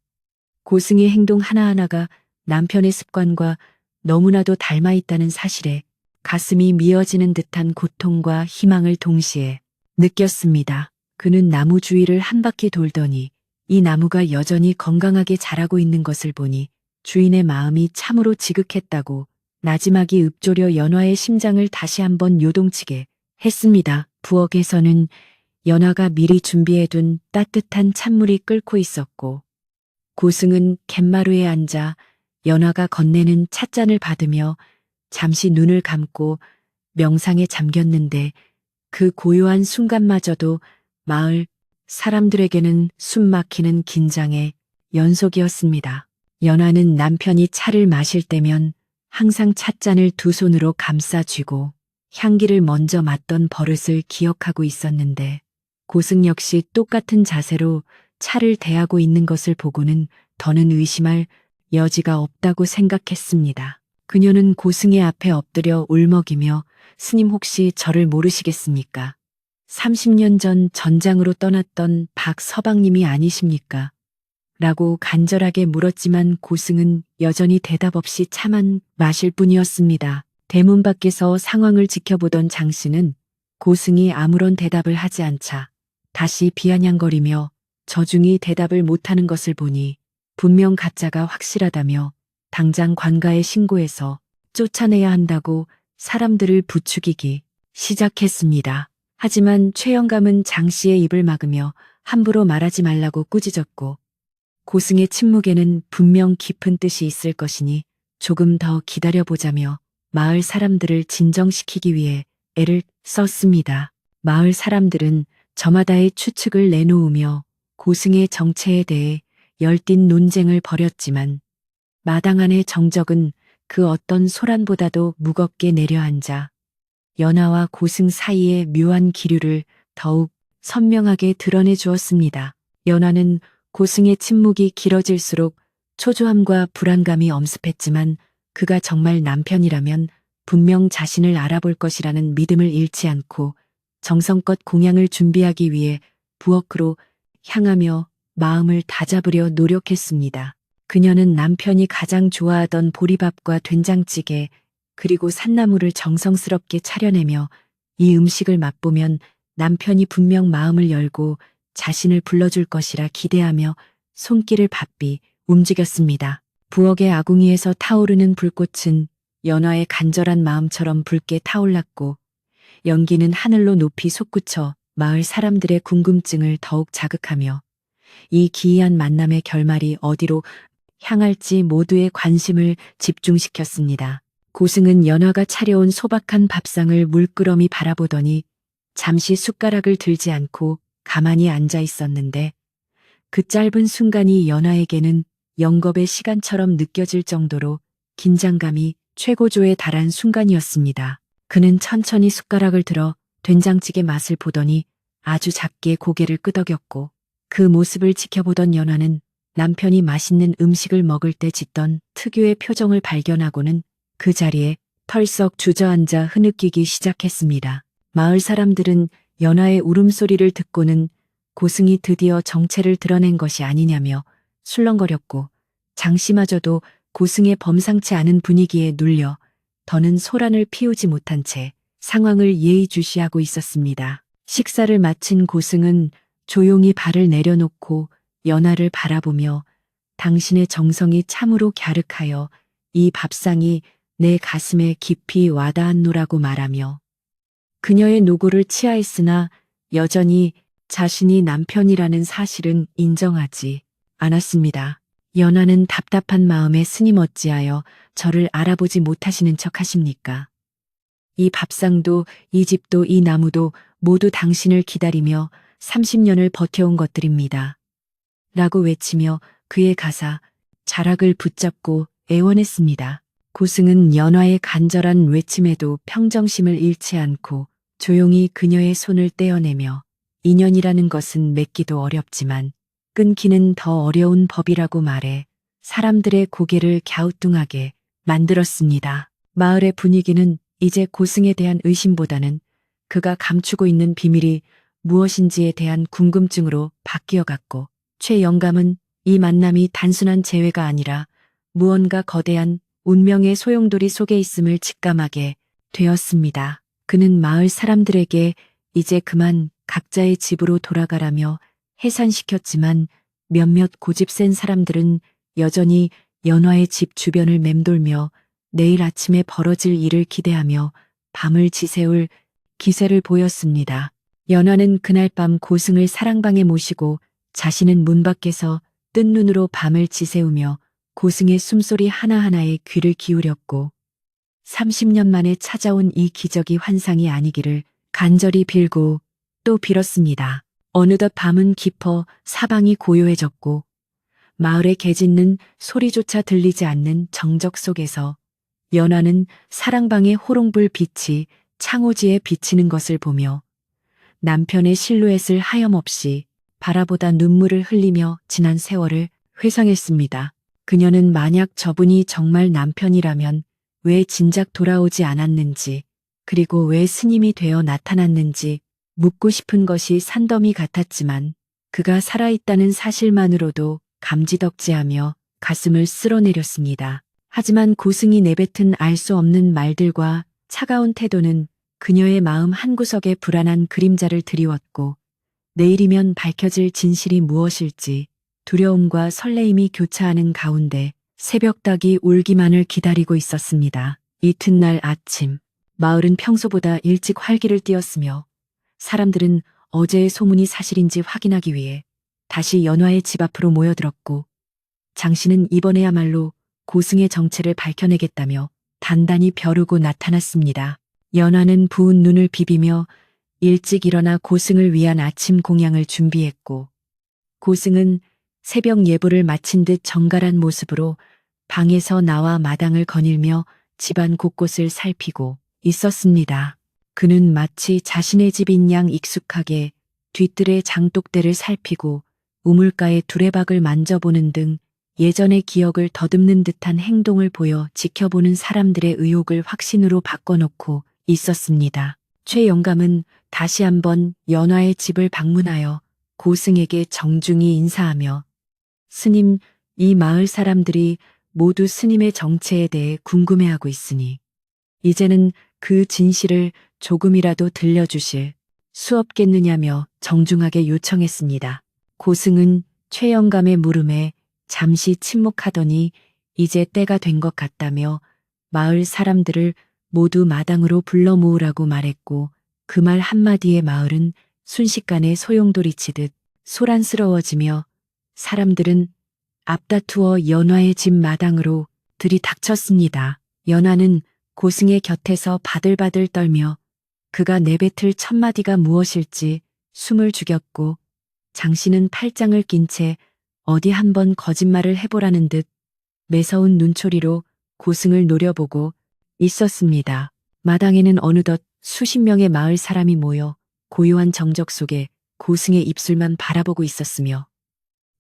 고승의 행동 하나하나가 남편의 습관과 너무나도 닮아 있다는 사실에 가슴이 미어지는 듯한 고통과 희망을 동시에 느꼈습니다. 그는 나무 주위를 한 바퀴 돌더니 이 나무가 여전히 건강하게 자라고 있는 것을 보니 주인의 마음이 참으로 지극했다고 나지막이 읊조려 연화의 심장을 다시 한번 요동치게 했습니다. 부엌에서는 연화가 미리 준비해둔 따뜻한 찬물이 끓고 있었고 고승은 갯마루에 앉아 연화가 건네는 찻잔을 받으며 잠시 눈을 감고 명상에 잠겼는데 그 고요한 순간마저도 마을 사람들에게는 숨막히는 긴장의 연속이었습니다. 연화는 남편이 차를 마실 때면 항상 찻잔을 두 손으로 감싸 쥐고 향기를 먼저 맡던 버릇을 기억하고 있었는데 고승 역시 똑같은 자세로 차를 대하고 있는 것을 보고는 더는 의심할 여지가 없다고 생각했습니다. 그녀는 고승의 앞에 엎드려 울먹이며 스님 혹시 저를 모르시겠습니까? 30년 전 전장으로 떠났던 박서방님이 아니십니까? 라고 간절하게 물었지만 고승은 여전히 대답 없이 차만 마실 뿐이었습니다. 대문 밖에서 상황을 지켜보던 장씨는 고승이 아무런 대답을 하지 않자 다시 비아냥거리며 저중이 대답을 못하는 것을 보니 분명 가짜가 확실하다며 당장 관가에 신고해서 쫓아내야 한다고 사람들을 부추기기 시작했습니다. 하지만 최영감은 장씨의 입을 막으며 함부로 말하지 말라고 꾸짖었고 고승의 침묵에는 분명 깊은 뜻이 있을 것이니 조금 더 기다려보자며 마을 사람들을 진정시키기 위해 애를 썼습니다. 마을 사람들은 저마다의 추측을 내놓으며 고승의 정체에 대해 열띤 논쟁을 벌였지만 마당 안의 정적은 그 어떤 소란보다도 무겁게 내려앉아 연화와 고승 사이의 묘한 기류를 더욱 선명하게 드러내 주었습니다. 연화는 고승의 침묵이 길어질수록 초조함과 불안감이 엄습했지만 그가 정말 남편이라면 분명 자신을 알아볼 것이라는 믿음을 잃지 않고 정성껏 공양을 준비하기 위해 부엌으로 향하며 마음을 다잡으려 노력했습니다. 그녀는 남편이 가장 좋아하던 보리밥과 된장찌개 그리고 산나물을 정성스럽게 차려내며 이 음식을 맛보면 남편이 분명 마음을 열고 자신을 불러줄 것이라 기대하며 손길을 바삐 움직였습니다. 부엌의 아궁이에서 타오르는 불꽃은 연화의 간절한 마음처럼 붉게 타올랐고 연기는 하늘로 높이 솟구쳐 마을 사람들의 궁금증을 더욱 자극하며 이 기이한 만남의 결말이 어디로 향할지 모두의 관심을 집중시켰습니다. 고승은 연화가 차려온 소박한 밥상을 물끄러미 바라보더니 잠시 숟가락을 들지 않고 가만히 앉아 있었는데 그 짧은 순간이 연화에게는 영겁의 시간처럼 느껴질 정도로 긴장감이 최고조에 달한 순간이었습니다. 그는 천천히 숟가락을 들어 된장찌개 맛을 보더니 아주 작게 고개를 끄덕였고 그 모습을 지켜보던 연화는 남편이 맛있는 음식을 먹을 때 짓던 특유의 표정을 발견하고는 그 자리에 털썩 주저앉아 흐느끼기 시작했습니다. 마을 사람들은 연화의 울음소리를 듣고는 고승이 드디어 정체를 드러낸 것이 아니냐며 술렁거렸고, 장씨마저도 고승의 범상치 않은 분위기에 눌려 더는 소란을 피우지 못한 채 상황을 예의주시하고 있었습니다. 식사를 마친 고승은 조용히 발을 내려놓고 연화를 바라보며 당신의 정성이 참으로 갸륵하여 이 밥상이 내 가슴에 깊이 와닿았노라고 말하며 그녀의 노고를 치하했으나 여전히 자신이 남편이라는 사실은 인정하지 않았습니다. 연화는 답답한 마음에 스님 어찌하여 저를 알아보지 못하시는 척 하십니까? 이 밥상도 이 집도 이 나무도 모두 당신을 기다리며 30년을 버텨온 것들입니다. 라고 외치며 그의 가사, 자락을 붙잡고 애원했습니다. 고승은 연화의 간절한 외침에도 평정심을 잃지 않고 조용히 그녀의 손을 떼어내며 인연이라는 것은 맺기도 어렵지만 끊기는 더 어려운 법이라고 말해 사람들의 고개를 갸우뚱하게 만들었습니다. 마을의 분위기는 이제 고승에 대한 의심보다는 그가 감추고 있는 비밀이 무엇인지에 대한 궁금증으로 바뀌어갔고 최 영감은 이 만남이 단순한 재회가 아니라 무언가 거대한 운명의 소용돌이 속에 있음을 직감하게 되었습니다. 그는 마을 사람들에게 이제 그만 각자의 집으로 돌아가라며 해산시켰지만 몇몇 고집 센 사람들은 여전히 연화의 집 주변을 맴돌며 내일 아침에 벌어질 일을 기대하며 밤을 지새울 기세를 보였습니다. 연화는 그날 밤 고승을 사랑방에 모시고 자신은 문 밖에서 뜬 눈으로 밤을 지새우며 고승의 숨소리 하나하나에 귀를 기울였고 30년 만에 찾아온 이 기적이 환상이 아니기를 간절히 빌고 또 빌었습니다. 어느덧 밤은 깊어 사방이 고요해졌고 마을의 개 짖는 소리조차 들리지 않는 정적 속에서 연화는 사랑방의 호롱불 빛이 창호지에 비치는 것을 보며 남편의 실루엣을 하염없이 바라보다 눈물을 흘리며 지난 세월을 회상했습니다. 그녀는 만약 저분이 정말 남편이라면 왜 진작 돌아오지 않았는지, 그리고 왜 스님이 되어 나타났는지 묻고 싶은 것이 산더미 같았지만 그가 살아있다는 사실만으로도 감지덕지하며 가슴을 쓸어내렸습니다. 하지만 고승이 내뱉은 알 수 없는 말들과 차가운 태도는 그녀의 마음 한구석에 불안한 그림자를 드리웠고 내일이면 밝혀질 진실이 무엇일지 두려움과 설레임이 교차하는 가운데 새벽닭이 울기만을 기다리고 있었습니다. 이튿날 아침, 마을은 평소보다 일찍 활기를 띠었으며 사람들은 어제의 소문이 사실인지 확인하기 위해 다시 연화의 집 앞으로 모여들었고 장씨는 이번에야말로 고승의 정체를 밝혀내겠다며 단단히 벼르고 나타났습니다. 연화는 부은 눈을 비비며 일찍 일어나 고승을 위한 아침 공양을 준비했고 고승은 새벽 예불을 마친 듯 정갈한 모습으로 방에서 나와 마당을 거닐며 집안 곳곳을 살피고 있었습니다. 그는 마치 자신의 집인 양 익숙하게 뒤뜰의 장독대를 살피고 우물가의 두레박을 만져보는 등 예전의 기억을 더듬는 듯한 행동을 보여 지켜보는 사람들의 의혹을 확신으로 바꿔놓고 있었습니다. 최 영감은 다시 한번 연화의 집을 방문하여 고승에게 정중히 인사하며 스님, 이 마을 사람들이 모두 스님의 정체에 대해 궁금해하고 있으니 이제는 그 진실을 조금이라도 들려주실 수 없겠느냐며 정중하게 요청했습니다. 고승은 최 영감의 물음에 잠시 침묵하더니 이제 때가 된 것 같다며 마을 사람들을 모두 마당으로 불러 모으라고 말했고 그 말 한마디에 마을은 순식간에 소용돌이치듯 소란스러워지며 사람들은 앞다투어 연화의 집 마당으로 들이닥쳤습니다. 연화는 고승의 곁에서 바들바들 떨며 그가 내뱉을 첫마디가 무엇일지 숨을 죽였고 장씨는 팔짱을 낀 채 어디 한번 거짓말을 해보라는 듯 매서운 눈초리로 고승을 노려보고 있었습니다. 마당에는 어느덧 수십 명의 마을 사람이 모여 고요한 정적 속에 고승의 입술만 바라보고 있었으며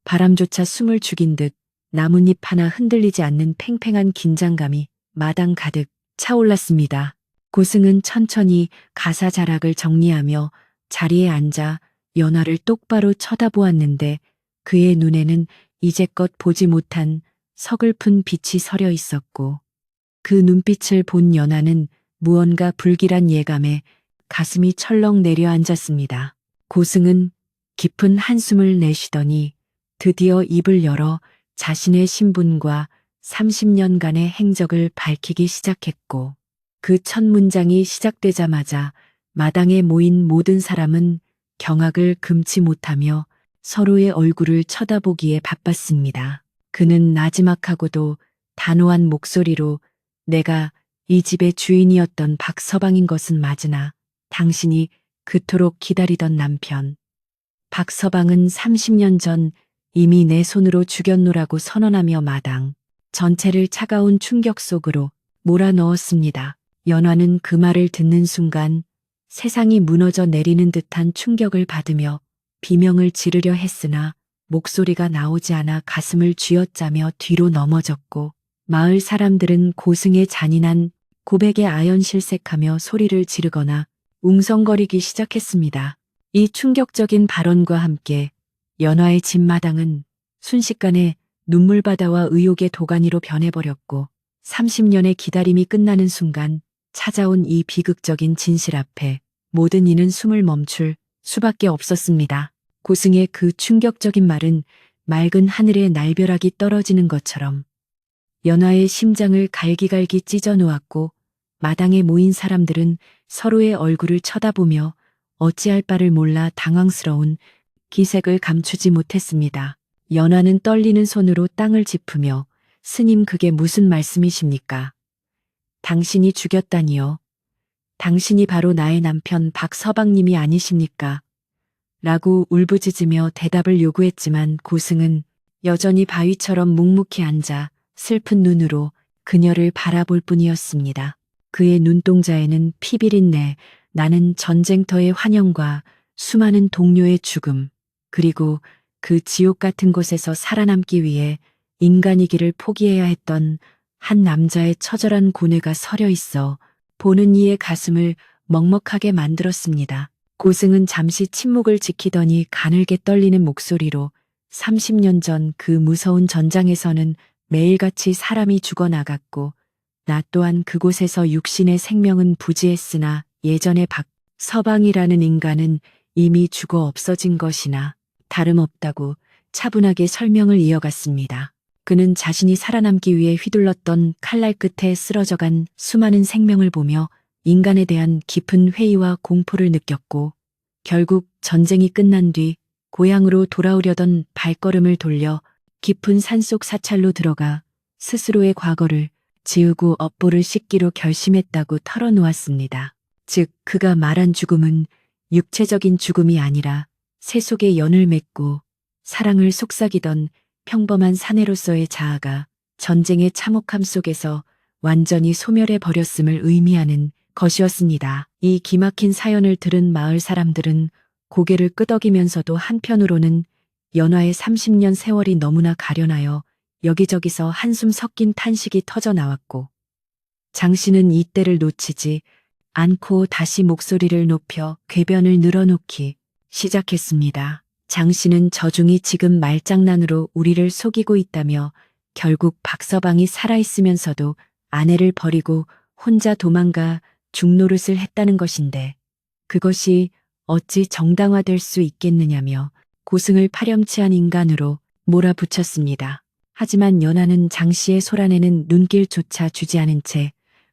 바람조차 숨을 죽인 듯 나뭇잎 하나 흔들리지 않는 팽팽한 긴장감이 마당 가득 차올랐습니다. 고승은 천천히 가사 자락을 정리하며 자리에 앉아 연화를 똑바로 쳐다보았는데 그의 눈에는 이제껏 보지 못한 서글픈 빛이 서려 있었고 그 눈빛을 본 연화는 무언가 불길한 예감에 가슴이 철렁 내려앉았습니다. 고승은 깊은 한숨을 내쉬더니 드디어 입을 열어 자신의 신분과 30년간의 행적을 밝히기 시작했고 그 첫 문장이 시작되자마자 마당에 모인 모든 사람은 경악을 금치 못하며 서로의 얼굴을 쳐다보기에 바빴습니다. 그는 나지막하고도 단호한 목소리로 내가 이 집의 주인이었던 박서방인 것은 맞으나 당신이 그토록 기다리던 남편 박서방은 30년 전 이미 내 손으로 죽였노라고 선언하며 마당 전체를 차가운 충격 속으로 몰아넣었습니다. 연화는 그 말을 듣는 순간 세상이 무너져 내리는 듯한 충격을 받으며 비명을 지르려 했으나 목소리가 나오지 않아 가슴을 쥐어짜며 뒤로 넘어졌고 마을 사람들은 고승의 잔인한 고백에 아연실색하며 소리를 지르거나 웅성거리기 시작했습니다. 이 충격적인 발언과 함께 연화의 집마당은 순식간에 눈물바다와 의욕의 도가니로 변해버렸고 30년의 기다림이 끝나는 순간 찾아온 이 비극적인 진실 앞에 모든 이는 숨을 멈출 수밖에 없었습니다. 고승의 그 충격적인 말은 맑은 하늘에 날벼락이 떨어지는 것처럼 연화의 심장을 갈기갈기 찢어 놓았고 마당에 모인 사람들은 서로의 얼굴을 쳐다보며 어찌할 바를 몰라 당황스러운 기색을 감추지 못했습니다. 연화는 떨리는 손으로 땅을 짚으며 스님 그게 무슨 말씀이십니까? 당신이 죽였다니요. 당신이 바로 나의 남편 박서방님이 아니십니까? 라고 울부짖으며 대답을 요구했지만 고승은 여전히 바위처럼 묵묵히 앉아 슬픈 눈으로 그녀를 바라볼 뿐이었습니다. 그의 눈동자에는 피비린내 나는 전쟁터의 환영과 수많은 동료의 죽음, 그리고 그 지옥 같은 곳에서 살아남기 위해 인간이기를 포기해야 했던 한 남자의 처절한 고뇌가 서려 있어 보는 이의 가슴을 먹먹하게 만들었습니다. 고승은 잠시 침묵을 지키더니 가늘게 떨리는 목소리로 30년 전 그 무서운 전장에서는 매일같이 사람이 죽어나갔고 나 또한 그곳에서 육신의 생명은 부지했으나 예전의 박서방이라는 인간은 이미 죽어 없어진 것이나 다름없다고 차분하게 설명을 이어갔습니다. 그는 자신이 살아남기 위해 휘둘렀던 칼날 끝에 쓰러져간 수많은 생명을 보며 인간에 대한 깊은 회의와 공포를 느꼈고 결국 전쟁이 끝난 뒤 고향으로 돌아오려던 발걸음을 돌려 깊은 산속 사찰로 들어가 스스로의 과거를 지우고 업보를 씻기로 결심했다고 털어놓았습니다. 즉 그가 말한 죽음은 육체적인 죽음이 아니라 새 속에 연을 맺고 사랑을 속삭이던 평범한 사내로서의 자아가 전쟁의 참혹함 속에서 완전히 소멸해 버렸음을 의미하는 것이었습니다. 이 기막힌 사연을 들은 마을 사람들은 고개를 끄덕이면서도 한편으로는 연화의 30년 세월이 너무나 가련하여 여기저기서 한숨 섞인 탄식이 터져 나왔고 장씨는 이 때를 놓치지 않고 다시 목소리를 높여 궤변을 늘어놓기 시작했습니다. 장씨는 저중이 지금 말장난으로 우리를 속이고 있다며 결국 박서방이 살아있으면서도 아내를 버리고 혼자 도망가 죽노릇을 했다는 것인데 그것이 어찌 정당화될 수 있겠느냐며 고승을 파렴치한 인간으로 몰아붙였습니다. 하지만 연하는 장씨의 소란에는 눈길조차 주지 않은 채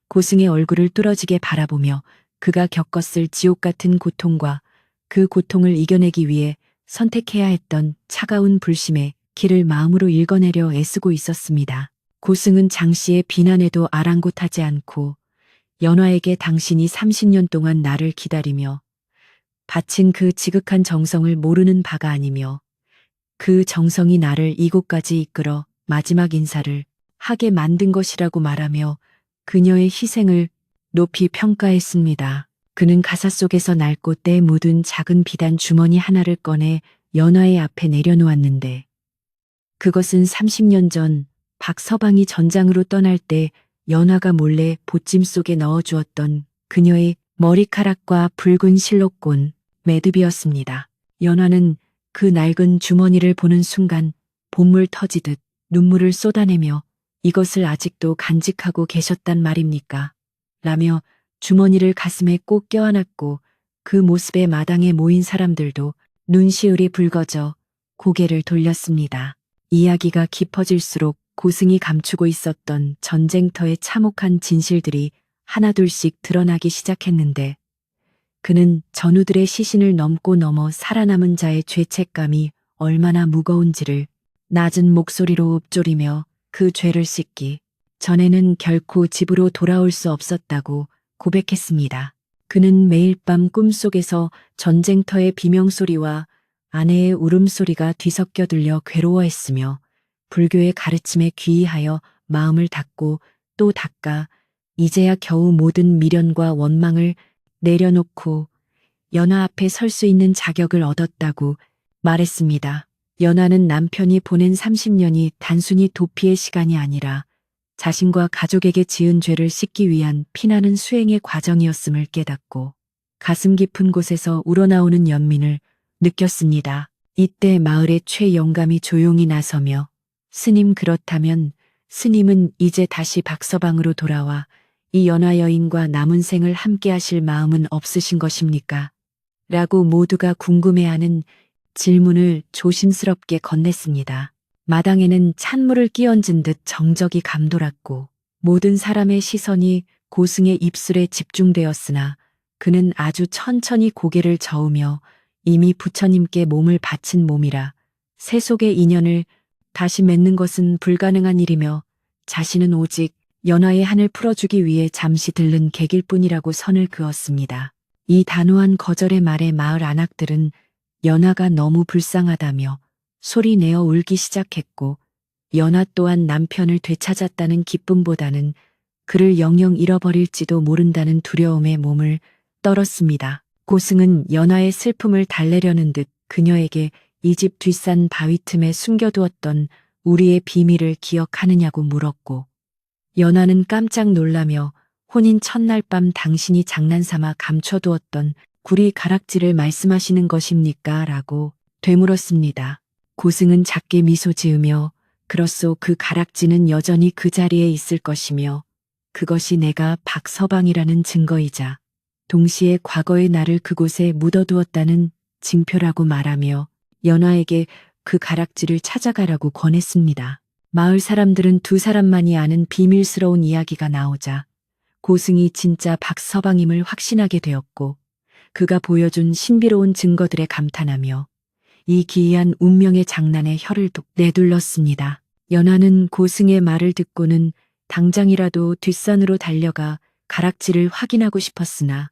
고승의 얼굴을 뚫어지게 바라보며 그가 겪었을 지옥 같은 고통과 그 고통을 이겨내기 위해 선택해야 했던 차가운 불심의 길을 마음으로 읽어내려 애쓰고 있었습니다. 고승은 장씨의 비난에도 아랑곳하지 않고 연화에게 당신이 30년 동안 나를 기다리며 바친 그 지극한 정성을 모르는 바가 아니며 그 정성이 나를 이곳까지 이끌어 마지막 인사를 하게 만든 것이라고 말하며 그녀의 희생을 높이 평가했습니다. 그는 가사 속에서 낡고 때 묻은 작은 비단 주머니 하나를 꺼내 연화의 앞에 내려놓았는데 그것은 30년 전 박서방이 전장으로 떠날 때 연화가 몰래 보찜 속에 넣어주었던 그녀의 머리카락과 붉은 실록곤, 매듭이었습니다. 연화는 그 낡은 주머니를 보는 순간 봇물 터지듯 눈물을 쏟아내며 이것을 아직도 간직하고 계셨단 말입니까? 라며 주머니를 가슴에 꼭 껴안았고 그 모습에 마당에 모인 사람들도 눈시울이 붉어져 고개를 돌렸습니다. 이야기가 깊어질수록 고승이 감추고 있었던 전쟁터의 참혹한 진실들이 하나둘씩 드러나기 시작했는데 그는 전우들의 시신을 넘고 넘어 살아남은 자의 죄책감이 얼마나 무거운지를 낮은 목소리로 읊조리며 그 죄를 씻기 전에는 결코 집으로 돌아올 수 없었다고 고백했습니다. 그는 매일 밤 꿈속에서 전쟁터의 비명소리와 아내의 울음소리가 뒤섞여 들려 괴로워했으며 불교의 가르침에 귀의하여 마음을 닫고 또 닦아 이제야 겨우 모든 미련과 원망을 내려놓고 연화 앞에 설 수 있는 자격을 얻었다고 말했습니다. 연화는 남편이 보낸 30년이 단순히 도피의 시간이 아니라 자신과 가족에게 지은 죄를 씻기 위한 피나는 수행의 과정이었음을 깨닫고 가슴 깊은 곳에서 우러나오는 연민을 느꼈습니다. 이때 마을의 최영감이 조용히 나서며 스님 그렇다면 스님은 이제 다시 박서방으로 돌아와 이 연화 여인과 남은 생을 함께 하실 마음은 없으신 것입니까? 라고 모두가 궁금해하는 질문을 조심스럽게 건넸습니다. 마당에는 찬물을 끼얹은 듯 정적이 감돌았고 모든 사람의 시선이 고승의 입술에 집중되었으나 그는 아주 천천히 고개를 저으며 이미 부처님께 몸을 바친 몸이라 새 속의 인연을 다시 맺는 것은 불가능한 일이며 자신은 오직 연화의 한을 풀어주기 위해 잠시 들른 객일 뿐이라고 선을 그었습니다. 이 단호한 거절의 말에 마을 안악들은 연화가 너무 불쌍하다며 소리내어 울기 시작했고 연화 또한 남편을 되찾았다는 기쁨보다는 그를 영영 잃어버릴지도 모른다는 두려움에 몸을 떨었습니다. 고승은 연화의 슬픔을 달래려는 듯 그녀에게 이 집 뒷산 바위 틈에 숨겨두었던 우리의 비밀을 기억하느냐고 물었고 연화는 깜짝 놀라며 혼인 첫날 밤 당신이 장난삼아 감춰두었던 구리 가락지를 말씀하시는 것입니까? 라고 되물었습니다. 고승은 작게 미소 지으며 그렇소 그 가락지는 여전히 그 자리에 있을 것이며 그것이 내가 박서방이라는 증거이자 동시에 과거의 나를 그곳에 묻어두었다는 징표라고 말하며 연화에게 그 가락지를 찾아가라고 권했습니다. 마을 사람들은 두 사람만이 아는 비밀스러운 이야기가 나오자 고승이 진짜 박서방임을 확신하게 되었고 그가 보여준 신비로운 증거들에 감탄하며 이 기이한 운명의 장난에 혀를 뚝 내둘렀습니다. 연화는 고승의 말을 듣고는 당장이라도 뒷산으로 달려가 가락지를 확인하고 싶었으나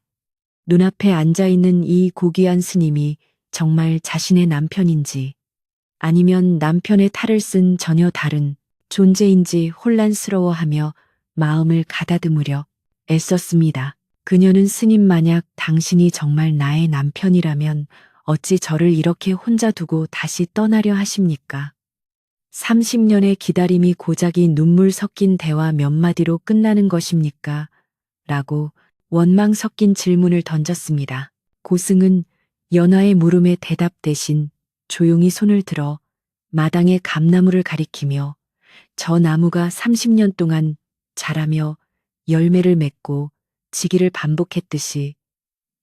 눈앞에 앉아있는 이 고귀한 스님이 정말 자신의 남편인지 아니면 남편의 탈을 쓴 전혀 다른 존재인지 혼란스러워하며 마음을 가다듬으려 애썼습니다. 그녀는 스님 만약 당신이 정말 나의 남편이라면 어찌 저를 이렇게 혼자 두고 다시 떠나려 하십니까? 30년의 기다림이 고작이 눈물 섞인 대화 몇 마디로 끝나는 것입니까? 라고 원망 섞인 질문을 던졌습니다. 고승은 연화의 물음에 대답 대신 조용히 손을 들어 마당의 감나무를 가리키며 저 나무가 30년 동안 자라며 열매를 맺고 지기를 반복했듯이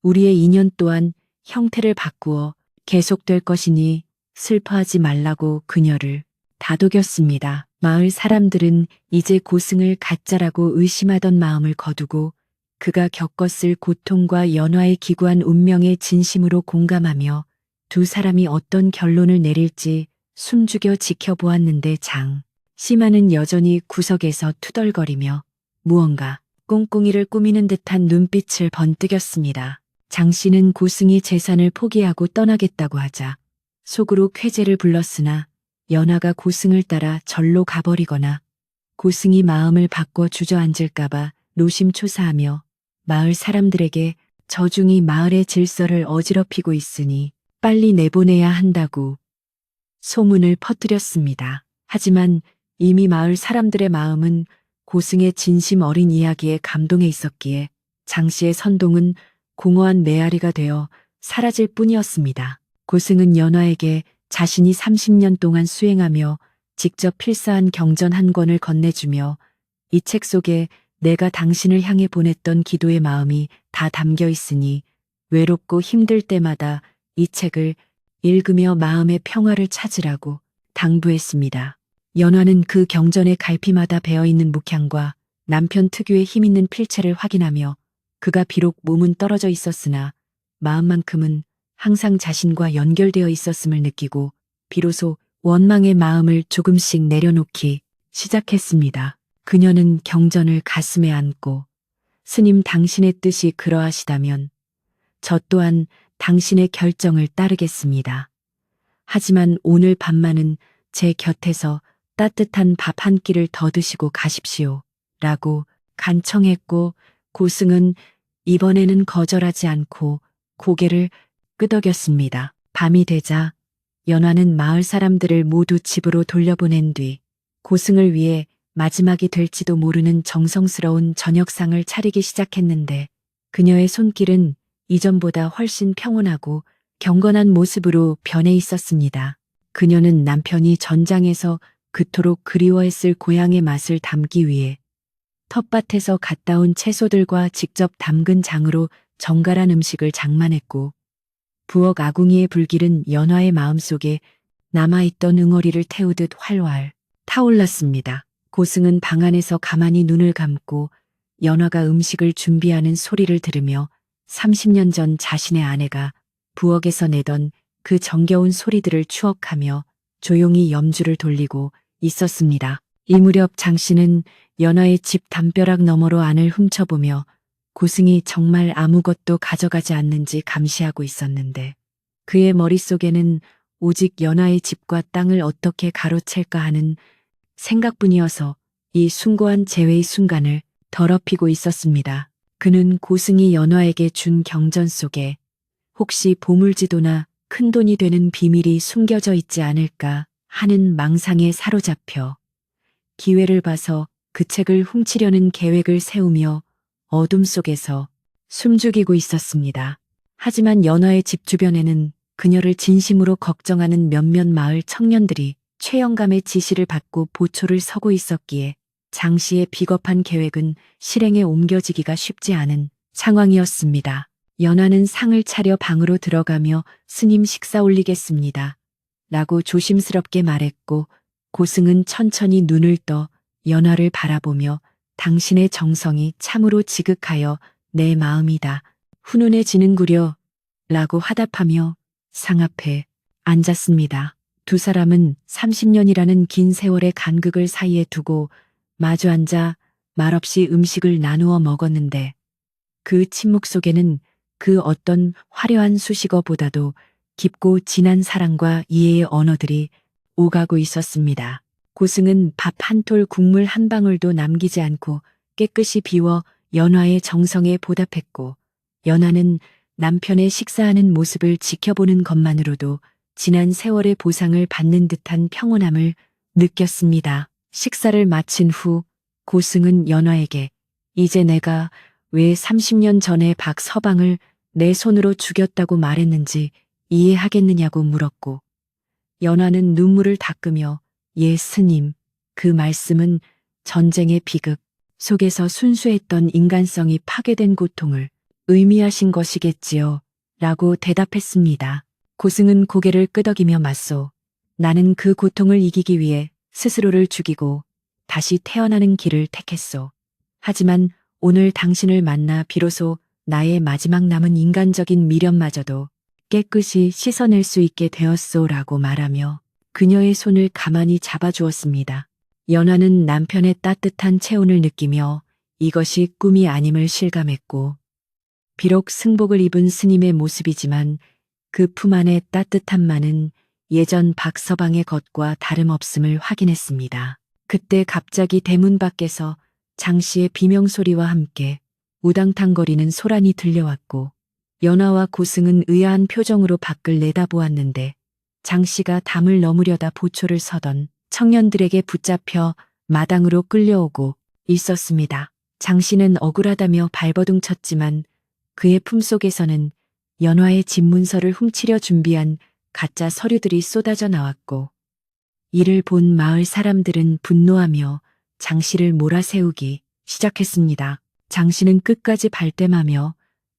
우리의 인연 또한 형태를 바꾸어 계속될 것이니 슬퍼하지 말라고 그녀를 다독였습니다. 마을 사람들은 이제 고승을 가짜라고 의심하던 마음을 거두고 그가 겪었을 고통과 연화의 기구한 운명에 진심으로 공감하며 두 사람이 어떤 결론을 내릴지 숨죽여 지켜보았는데 심하는 여전히 구석에서 투덜거리며 무언가 꿍꿍이를 꾸미는 듯한 눈빛을 번뜩였습니다. 장씨는 고승이 재산을 포기하고 떠나겠다고 하자 속으로 쾌재를 불렀으나 연화가 고승을 따라 절로 가버리거나 고승이 마음을 바꿔 주저앉을까봐 노심초사하며 마을 사람들에게 저중이 마을의 질서를 어지럽히고 있으니 빨리 내보내야 한다고 소문을 퍼뜨렸습니다. 하지만 이미 마을 사람들의 마음은 고승의 진심 어린 이야기에 감동해 있었기에 장 씨의 선동은 공허한 메아리가 되어 사라질 뿐이었습니다. 고승은 연화에게 자신이 30년 동안 수행하며 직접 필사한 경전 한 권을 건네주며 이 책 속에 내가 당신을 향해 보냈던 기도의 마음이 다 담겨 있으니 외롭고 힘들 때마다 이 책을 읽으며 마음의 평화를 찾으라고 당부했습니다. 연화는 그 경전의 갈피마다 배어있는 묵향과 남편 특유의 힘있는 필체를 확인하며 그가 비록 몸은 떨어져 있었으나 마음만큼은 항상 자신과 연결되어 있었음을 느끼고 비로소 원망의 마음을 조금씩 내려놓기 시작했습니다. 그녀는 경전을 가슴에 안고 스님 당신의 뜻이 그러하시다면 저 또한 당신의 결정을 따르겠습니다. 하지만 오늘 밤만은 제 곁에서 따뜻한 밥 한 끼를 더 드시고 가십시오. 라고 간청했고 고승은 이번에는 거절하지 않고 고개를 끄덕였습니다. 밤이 되자 연화는 마을 사람들을 모두 집으로 돌려보낸 뒤 고승을 위해 마지막이 될지도 모르는 정성스러운 저녁상을 차리기 시작했는데 그녀의 손길은 이전보다 훨씬 평온하고 경건한 모습으로 변해 있었습니다. 그녀는 남편이 전장에서 그토록 그리워했을 고향의 맛을 담기 위해 텃밭에서 갖다 온 채소들과 직접 담근 장으로 정갈한 음식을 장만했고 부엌 아궁이의 불길은 연화의 마음속에 남아있던 응어리를 태우듯 활활 타올랐습니다. 고승은 방 안에서 가만히 눈을 감고 연화가 음식을 준비하는 소리를 들으며 30년 전 자신의 아내가 부엌에서 내던 그 정겨운 소리들을 추억하며 조용히 염주를 돌리고 있었습니다. 이 무렵 장 씨는 연화의 집 담벼락 너머로 안을 훔쳐보며 고승이 정말 아무것도 가져가지 않는지 감시하고 있었는데 그의 머릿속에는 오직 연화의 집과 땅을 어떻게 가로챌까 하는 생각뿐이어서 이 숭고한 재회의 순간을 더럽히고 있었습니다. 그는 고승이 연화에게 준 경전 속에 혹시 보물지도나 큰돈이 되는 비밀이 숨겨져 있지 않을까 하는 망상에 사로잡혀 기회를 봐서 그 책을 훔치려는 계획을 세우며 어둠 속에서 숨죽이고 있었습니다. 하지만 연화의 집 주변에는 그녀를 진심으로 걱정하는 몇몇 마을 청년들이 최영감의 지시를 받고 보초를 서고 있었기에 장 씨의 비겁한 계획은 실행에 옮겨지기가 쉽지 않은 상황이었습니다. 연화는 상을 차려 방으로 들어가며 스님 식사 올리겠습니다. 라고 조심스럽게 말했고 고승은 천천히 눈을 떠 연화를 바라보며 당신의 정성이 참으로 지극하여 내 마음이다. 훈훈해지는구려. 라고 화답하며 상 앞에 앉았습니다. 두 사람은 30년이라는 긴 세월의 간극을 사이에 두고 마주 앉아 말없이 음식을 나누어 먹었는데 그 침묵 속에는 그 어떤 화려한 수식어보다도 깊고 진한 사랑과 이해의 언어들이 오가고 있었습니다. 고승은 밥 한 톨 국물 한 방울도 남기지 않고 깨끗이 비워 연화의 정성에 보답했고 연화는 남편의 식사하는 모습을 지켜보는 것만으로도 지난 세월의 보상을 받는 듯한 평온함을 느꼈습니다. 식사를 마친 후 고승은 연화에게 이제 내가 왜 30년 전에 박서방을 내 손으로 죽였다고 말했는지 이해하겠느냐고 물었고 연화는 눈물을 닦으며 예 스님, 그 말씀은 전쟁의 비극 속에서 순수했던 인간성이 파괴된 고통을 의미하신 것이겠지요. 라고 대답했습니다. 고승은 고개를 끄덕이며 맞소. 나는 그 고통을 이기기 위해 스스로를 죽이고 다시 태어나는 길을 택했소. 하지만 오늘 당신을 만나 비로소 나의 마지막 남은 인간적인 미련마저도 깨끗이 씻어낼 수 있게 되었소라고 말하며 그녀의 손을 가만히 잡아주었습니다. 연화는 남편의 따뜻한 체온을 느끼며 이것이 꿈이 아님을 실감했고 비록 승복을 입은 스님의 모습이지만 그 품 안의 따뜻함만은 예전 박서방의 것과 다름없음을 확인했습니다. 그때 갑자기 대문 밖에서 장 씨의 비명소리와 함께 우당탕거리는 소란이 들려왔고 연화와 고승은 의아한 표정으로 밖을 내다보았는데 장 씨가 담을 넘으려다 보초를 서던 청년들에게 붙잡혀 마당으로 끌려오고 있었습니다. 장씨는 억울하다며 발버둥 쳤지만 그의 품속에서는 연화의 집 문서를 훔치려 준비한 가짜 서류들이 쏟아져 나왔고 이를 본 마을 사람들은 분노하며 장씨를 몰아세우기 시작했습니다. 장씨는 끝까지 발뺌하며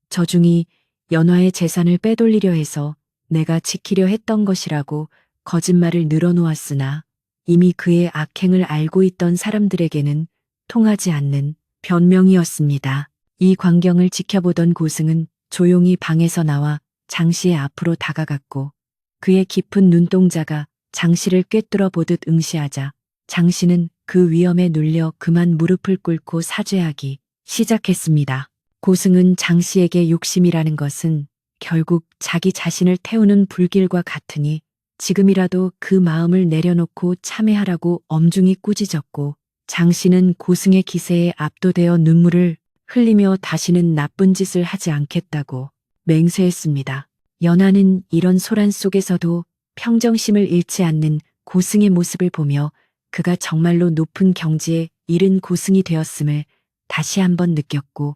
저중이 연화의 재산을 빼돌리려 해서 내가 지키려 했던 것이라고 거짓말을 늘어놓았으나 이미 그의 악행을 알고 있던 사람들에게는 통하지 않는 변명이었습니다. 이 광경을 지켜보던 고승은 조용히 방에서 나와 장씨의 앞으로 다가갔고 그의 깊은 눈동자가 장씨를 꿰뚫어 보듯 응시하자 장씨는 그 위험에 눌려 그만 무릎을 꿇고 사죄하기 시작했습니다. 고승은 장씨에게 욕심이라는 것은 결국 자기 자신을 태우는 불길과 같으니 지금이라도 그 마음을 내려놓고 참회하라고 엄중히 꾸짖었고 장씨는 고승의 기세에 압도되어 눈물을 흘리며 다시는 나쁜 짓을 하지 않겠다고 맹세했습니다. 연하는 이런 소란 속에서도 평정심을 잃지 않는 고승의 모습을 보며 그가 정말로 높은 경지에 이른 고승이 되었음을 다시 한번 느꼈고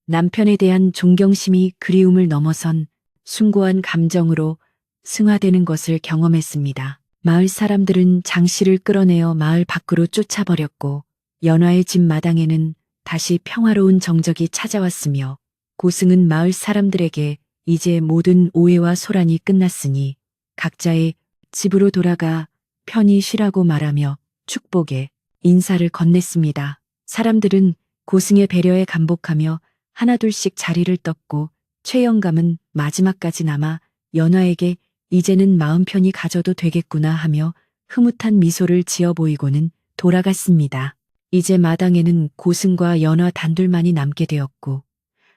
남편에 대한 존경심이 그리움을 넘어선 숭고한 감정으로 승화되는 것을 경험했습니다. 마을 사람들은 장씨를 끌어내어 마을 밖으로 쫓아버렸고 연화의 집 마당에는 다시 평화로운 정적이 찾아왔으며 고승은 마을 사람들에게 이제 모든 오해와 소란이 끝났으니 각자의 집으로 돌아가 편히 쉬라고 말하며 축복의 인사를 건넸습니다. 사람들은 고승의 배려에 감복하며 하나둘씩 자리를 떴고 최영감은 마지막까지 남아 연화에게 이제는 마음 편히 가져도 되겠구나 하며 흐뭇한 미소를 지어 보이고는 돌아갔습니다. 이제 마당에는 고승과 연화 단둘만이 남게 되었고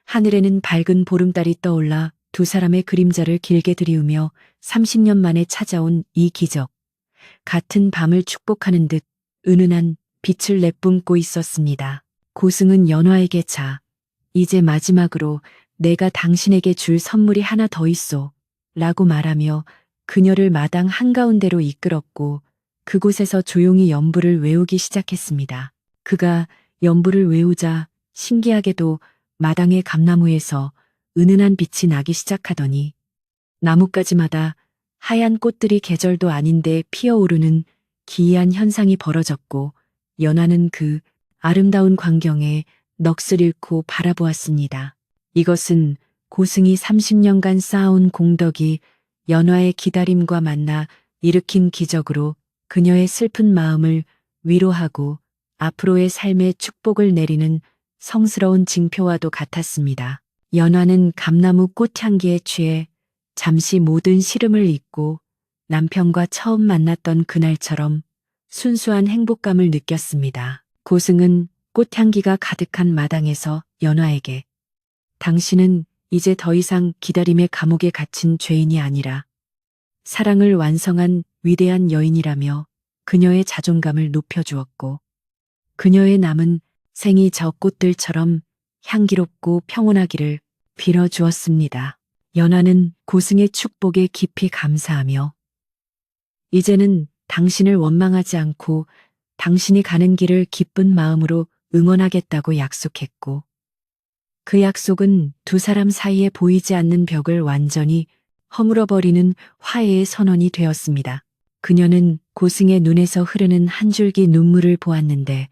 하늘에는 밝은 보름달이 떠올라 두 사람의 그림자를 길게 들이우며 30년 만에 찾아온 이 기적. 같은 밤을 축복하는 듯 은은한 빛을 내뿜고 있었습니다. 고승은 연화에게 이제 마지막으로 내가 당신에게 줄 선물이 하나 더 있소. 라고 말하며 그녀를 마당 한가운데로 이끌었고 그곳에서 조용히 연부를 외우기 시작했습니다. 그가 연부를 외우자 신기하게도 마당의 감나무에서 은은한 빛이 나기 시작하더니 나뭇가지마다 하얀 꽃들이 계절도 아닌데 피어오르는 기이한 현상이 벌어졌고 연하는 그 아름다운 광경에 넋을 잃고 바라보았습니다. 이것은 고승이 30년간 쌓아온 공덕이 연화의 기다림과 만나 일으킨 기적으로 그녀의 슬픈 마음을 위로하고 앞으로의 삶에 축복을 내리는 성스러운 징표와도 같았습니다. 연화는 감나무 꽃향기에 취해 잠시 모든 시름을 잊고 남편과 처음 만났던 그날처럼 순수한 행복감을 느꼈습니다. 고승은 꽃향기가 가득한 마당에서 연화에게 당신은 이제 더 이상 기다림의 감옥에 갇힌 죄인이 아니라 사랑을 완성한 위대한 여인이라며 그녀의 자존감을 높여주었고 그녀의 남은 생이 저 꽃들처럼 향기롭고 평온하기를 빌어주었습니다. 연하는 고승의 축복에 깊이 감사하며 이제는 당신을 원망하지 않고 당신이 가는 길을 기쁜 마음으로 응원하겠다고 약속했고 그 약속은 두 사람 사이에 보이지 않는 벽을 완전히 허물어버리는 화해의 선언이 되었습니다. 그녀는 고승의 눈에서 흐르는 한 줄기 눈물을 보았는데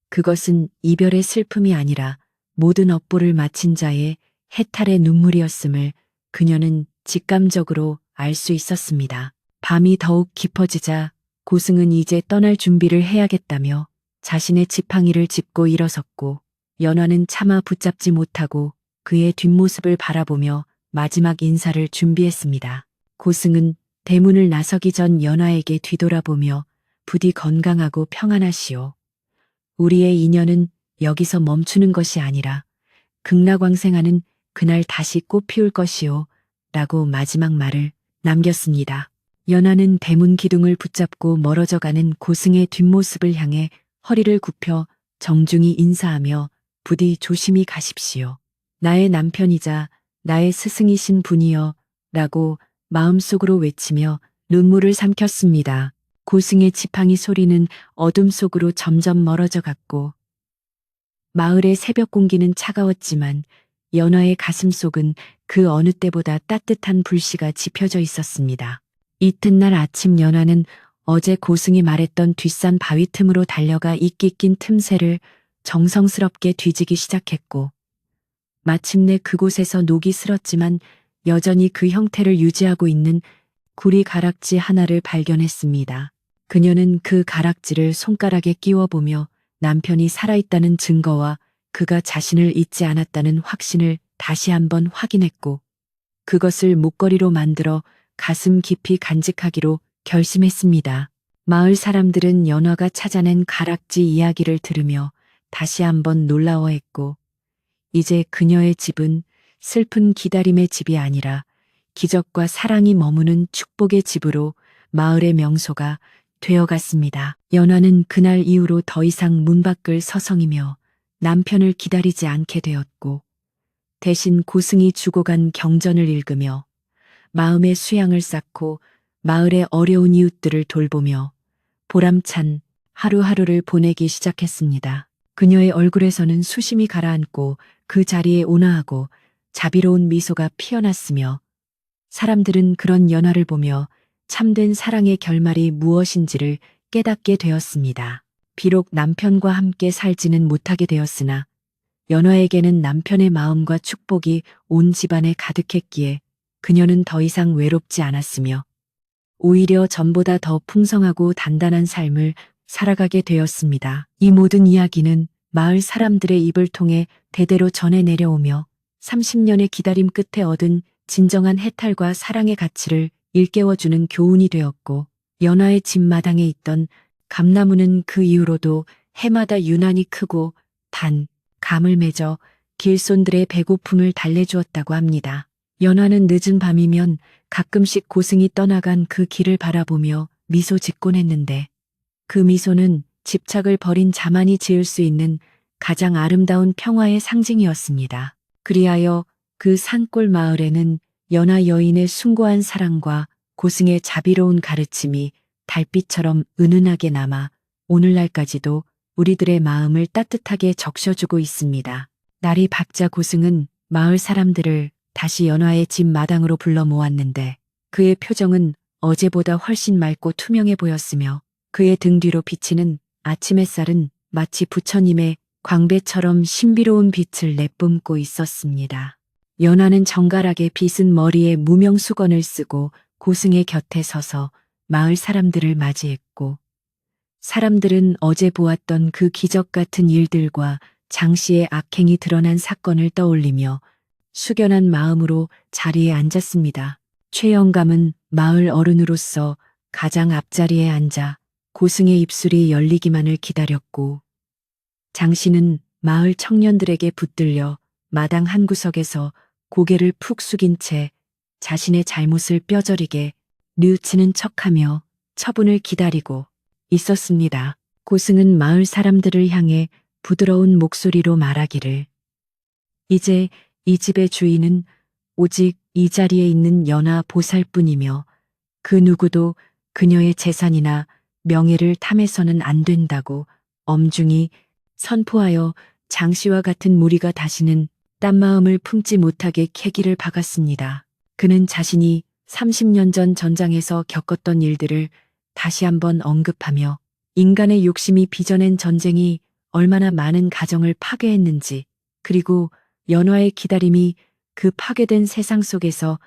그것은 이별의 슬픔이 아니라 모든 업보를 마친 자의 해탈의 눈물이었음을 그녀는 직감적으로 알 수 있었습니다. 밤이 더욱 깊어지자 고승은 이제 떠날 준비를 해야겠다며 자신의 지팡이를 짚고 일어섰고 연화는 차마 붙잡지 못하고 그의 뒷모습을 바라보며 마지막 인사를 준비했습니다. 고승은 대문을 나서기 전 연화에게 뒤돌아보며 부디 건강하고 평안하시오. 우리의 인연은 여기서 멈추는 것이 아니라 극락왕생하는 그날 다시 꽃피울 것이오. 라고 마지막 말을 남겼습니다. 연화는 대문 기둥을 붙잡고 멀어져가는 고승의 뒷모습을 향해 허리를 굽혀 정중히 인사하며 부디 조심히 가십시오. 나의 남편이자 나의 스승이신 분이여 라고 마음속으로 외치며 눈물을 삼켰습니다. 고승의 지팡이 소리는 어둠 속으로 점점 멀어져 갔고 마을의 새벽 공기는 차가웠지만 연화의 가슴속은 그 어느 때보다 따뜻한 불씨가 지펴져 있었습니다. 이튿날 아침 연화는 어제 고승이 말했던 뒷산 바위 틈으로 달려가 이끼 낀 틈새를 정성스럽게 뒤지기 시작했고 마침내 그곳에서 녹이 슬었지만 여전히 그 형태를 유지하고 있는 구리 가락지 하나를 발견했습니다. 그녀는 그 가락지를 손가락에 끼워보며 남편이 살아있다는 증거와 그가 자신을 잊지 않았다는 확신을 다시 한번 확인했고 그것을 목걸이로 만들어 가슴 깊이 간직하기로 결심했습니다. 마을 사람들은 연화가 찾아낸 가락지 이야기를 들으며 다시 한번 놀라워했고 이제 그녀의 집은 슬픈 기다림의 집이 아니라 기적과 사랑이 머무는 축복의 집으로 마을의 명소가 되어갔습니다. 연화는 그날 이후로 더 이상 문 밖을 서성이며 남편을 기다리지 않게 되었고 대신 고승이 주고 간 경전을 읽으며 마음의 수양을 쌓고 마을의 어려운 이웃들을 돌보며 보람찬 하루하루를 보내기 시작했습니다. 그녀의 얼굴에서는 수심이 가라앉고 그 자리에 온화하고 자비로운 미소가 피어났으며 사람들은 그런 연화를 보며 참된 사랑의 결말이 무엇인지를 깨닫게 되었습니다. 비록 남편과 함께 살지는 못하게 되었으나 연화에게는 남편의 마음과 축복이 온 집안에 가득했기에 그녀는 더 이상 외롭지 않았으며 오히려 전보다 더 풍성하고 단단한 삶을 살아가게 되었습니다. 이 모든 이야기는 마을 사람들의 입을 통해 대대로 전해 내려오며 30년의 기다림 끝에 얻은 진정한 해탈과 사랑의 가치를 일깨워주는 교훈이 되었고 연화의 집 마당에 있던 감나무는 그 이후로도 해마다 유난히 크고 단 감을 맺어 길손들의 배고픔을 달래주었다고 합니다. 연화는 늦은 밤이면 가끔씩 고승이 떠나간 그 길을 바라보며 미소 짓곤 했는데 그 미소는 집착을 버린 자만이 지을 수 있는 가장 아름다운 평화의 상징이었습니다. 그리하여 그 산골 마을에는 연화 여인의 숭고한 사랑과 고승의 자비로운 가르침이 달빛처럼 은은하게 남아 오늘날까지도 우리들의 마음을 따뜻하게 적셔주고 있습니다. 날이 밝자 고승은 마을 사람들을 다시 연화의 집 마당으로 불러 모았는데 그의 표정은 어제보다 훨씬 맑고 투명해 보였으며 그의 등 뒤로 비치는 아침 햇살은 마치 부처님의 광배처럼 신비로운 빛을 내뿜고 있었습니다. 연화는 정갈하게 빗은 머리에 무명 수건을 쓰고 고승의 곁에 서서 마을 사람들을 맞이했고 사람들은 어제 보았던 그 기적 같은 일들과 장씨의 악행이 드러난 사건을 떠올리며 숙연한 마음으로 자리에 앉았습니다. 최영감은 마을 어른으로서 가장 앞자리에 앉아 고승의 입술이 열리기만을 기다렸고 장씨는 마을 청년들에게 붙들려 마당 한 구석에서 고개를 푹 숙인 채 자신의 잘못을 뼈저리게 뉘우치는 척하며 처분을 기다리고 있었습니다. 고승은 마을 사람들을 향해 부드러운 목소리로 말하기를 이제 이 집의 주인은 오직 이 자리에 있는 연화 보살뿐이며 그 누구도 그녀의 재산이나 명예를 탐해서는 안 된다고 엄중히 선포하여 장씨와 같은 무리가 다시는 딴 마음을 품지 못하게 캐기를 박았습니다. 그는 자신이 30년 전 전장에서 겪었던 일들을 다시 한번 언급하며 인간의 욕심이 빚어낸 전쟁이 얼마나 많은 가정을 파괴했는지 그리고 연화의 기다림이 그 파괴된 세상 속에서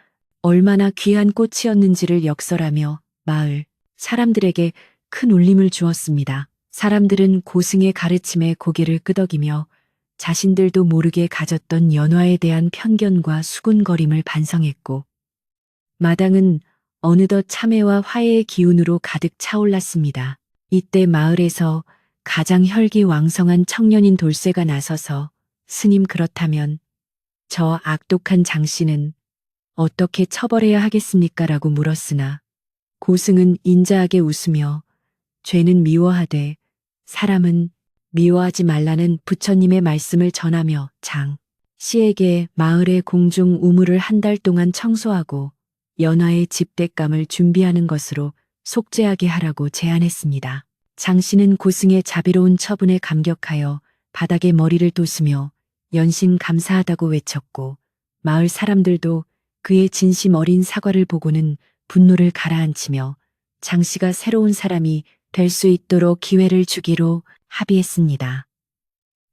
얼마나 귀한 꽃이었는지를 역설하며 마을 사람들에게 큰 울림을 주었습니다. 사람들은 고승의 가르침에 고개를 끄덕이며 자신들도 모르게 가졌던 연화에 대한 편견과 수군거림을 반성했고 마당은 어느덧 참회와 화해의 기운으로 가득 차올랐습니다. 이때 마을에서 가장 혈기왕성한 청년인 돌쇠가 나서서 스님 그렇다면 저 악독한 장씨는 어떻게 처벌해야 하겠습니까? 라고 물었으나 고승은 인자하게 웃으며 죄는 미워하되 사람은 미워하지 말라는 부처님의 말씀을 전하며 장 씨에게 마을의 공중 우물을 한 달 동안 청소하고 연화의 집대감을 준비하는 것으로 속죄하게 하라고 제안했습니다. 장 씨는 고승의 자비로운 처분에 감격하여 바닥에 머리를 돋으며 연신 감사하다고 외쳤고 마을 사람들도 그의 진심 어린 사과를 보고는 분노를 가라앉히며 장 씨가 새로운 사람이 될 수 있도록 기회를 주기로 합의했습니다.